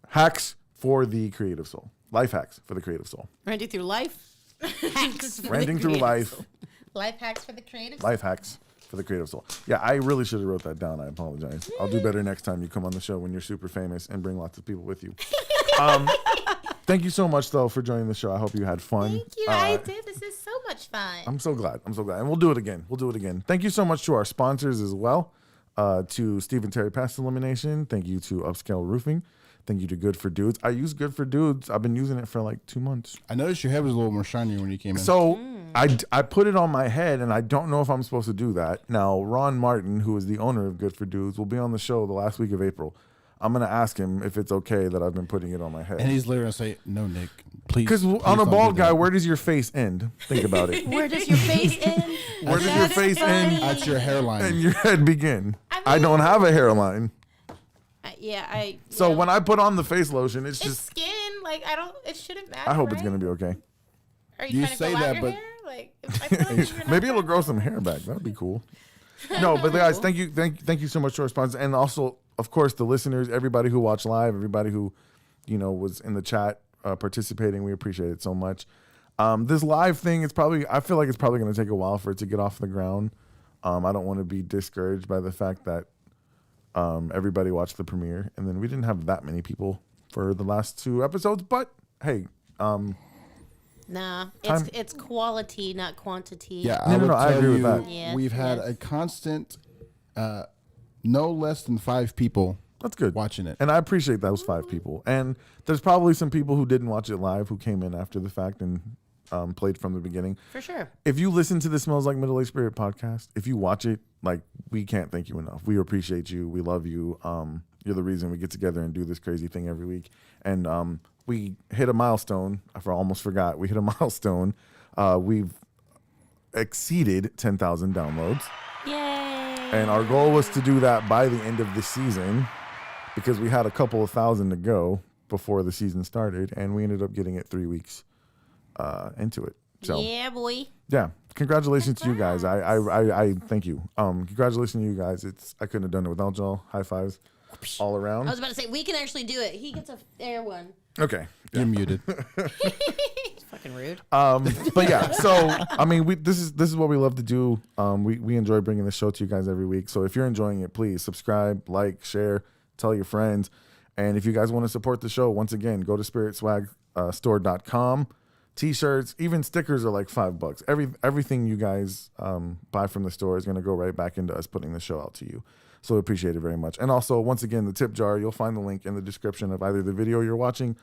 Hacks for the Creative Soul. Life Hacks for the Creative Soul. Ranting through life. Hacks. for the Ranting Through creative Life, soul. life hacks for the creative. Life Hacks for the Creative Soul. Yeah, I really should have wrote that down. I apologize. I'll do better next time you come on the show when you're super famous and bring lots of people with you. Thank you so much, though, for joining the show. I hope you had fun. Thank you. I did. This is so much fun. I'm so glad. And we'll do it again. Thank you so much to our sponsors as well. To Steve and Terry Pest Elimination. Thank you to Upscale Roofing. Thank you to Good for Dudes. I use Good for Dudes. I've been using it for like 2 months. I noticed your head was a little more shiny when you came in. So I put it on my head, and I don't know if I'm supposed to do that. Now, Ron Martin, who is the owner of Good for Dudes, will be on the show the last week of April. I'm going to ask him if it's okay that I've been putting it on my head. and he's literally gonna say, "No, Nick, please." Because please on a don't bald do guy, that." where does your face end? Think about it. Where does your face end? Where does your face end That's your hairline. and your head begin? I mean- don't have a hairline. So when I put on the face lotion, it's It's just. skin. Like I don't. It shouldn't matter. I hope it's right? gonna be okay. Are you You trying to say grow out that, your but- hair? Like I feel like you're not Maybe it'll grow some hair back. That'd be cool. No, but guys, thank you so much for your response, and also, of course, the listeners, everybody who watched live, everybody who, was in the chat participating. We appreciate it so much. This live thing, I feel like it's probably going to take a while for it to get off the ground. I don't want to be discouraged by the fact that everybody watched the premiere, and then we didn't have that many people for the last 2 episodes. But hey, Nah, Time- it's quality, not quantity. Yeah, No, I agree with that. Yes, We've had yes. a constant, no less than 5 people that's good watching it. and I appreciate those 5 people. And there's probably some people who didn't watch it live who came in after the fact and played from the beginning. For sure. If you listen to the Smells Like Middle Aged Spirit podcast, if you watch it, we can't thank you enough. We appreciate you. We love you. You're the reason we get together and do this crazy thing every week. And we hit a milestone. I almost forgot. We hit a milestone. We've exceeded 10,000 downloads. Yay. And our goal was to do that by the end of the season because we had a couple of thousand to go before the season started. And we ended up getting it 3 weeks into it. So Yeah, boy. yeah, congratulations to you guys. I thank you. Congratulations to you guys. I couldn't have done it without y'all. High fives all around. I was about to say, we can actually do it. He gets a fair one. Okay. You're muted. Fucking rude. But yeah, so I mean, this is what we love to do. We enjoy bringing the show to you guys every week. So if you're enjoying it, please subscribe, like, share, tell your friends, and if you guys want to support the show, once again, go to spiritswagstore.com. T-shirts, even stickers are like $5. Everything you guys buy from the store is going to go right back into us putting the show out to you. So we appreciate it very much. And also, once again, the tip jar, you'll find the link in the description of either the video you're watching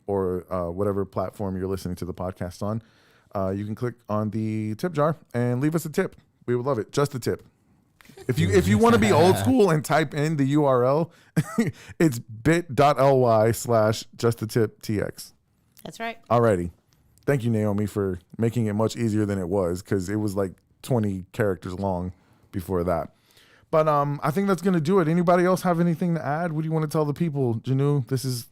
or whatever platform you're listening to the podcast on. You can click on the tip jar and leave us a tip. We would love it. Just a tip. If you want to be old school and type in the URL, it's bit.ly/justatiptx. That's right. Alrighty. Thank you, Naomi, for making it much easier than it was because it was like 20 characters long before that. But I think that's going to do it. Anybody else have anything to add? What do you want to tell the people? Jhonu, this is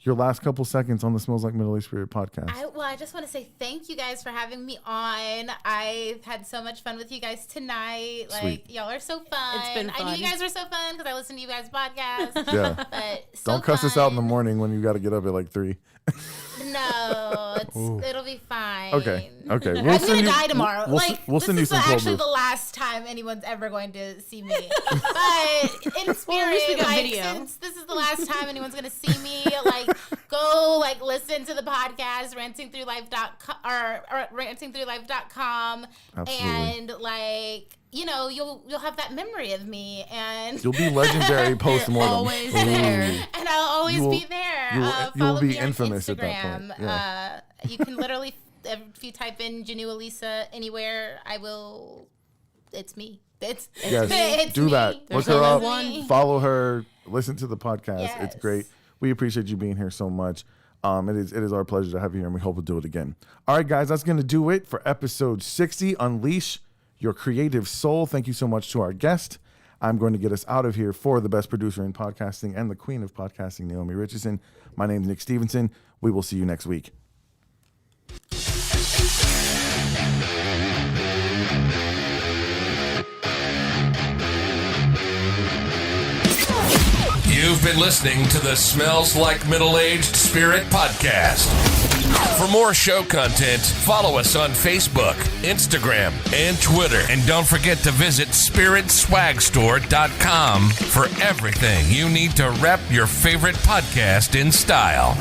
your last couple seconds on the Smells Like Middle Aged Spirit podcast. I just want to say thank you guys for having me on. I've had so much fun with you guys tonight. Like, Sweet. y'all are so fun. It's been I knew fun. you guys were so fun because I listen to you guys' podcast. Yeah. But so Don't cuss us out in the fun. morning when you got to get up at like 3. No, it'll be fine. Okay. I'm We'll gonna send you- die tomorrow. We'll This send you is some cold actually brew. the last time anyone's ever going to see me. But in spirit, Well, at least we got video. since this is the last time anyone's gonna see me, go listen to the podcast rantingthroughlife.com or rantingthroughlife.com, Absolutely. and you'll have that memory of me, and You'll be legendary post-mortem. Always there. and I'll always You will- be there. you will Follow be me on infamous at that Instagram. point. Yeah. You can literally, if you type in Jhonu Alicia anywhere, it's me. It's Do me. that. Look There's her only up. one. Follow her. Listen to the podcast. It's Yes. great. We appreciate you being here so much. It is our pleasure to have you here, and we hope we'll do it again. All right, guys, that's going to do it for episode 60. Unleash your creative soul. Thank you so much to our guest. I'm going to get us out of here for the best producer in podcasting and the queen of podcasting, Naomi Richardson. My name's Nick Stevenson. We will see you next week. You've been listening to the Smells Like Middle-Aged Spirit podcast. For more show content, follow us on Facebook, Instagram, and Twitter. And don't forget to visit spiritswagstore.com for everything you need to rep your favorite podcast in style.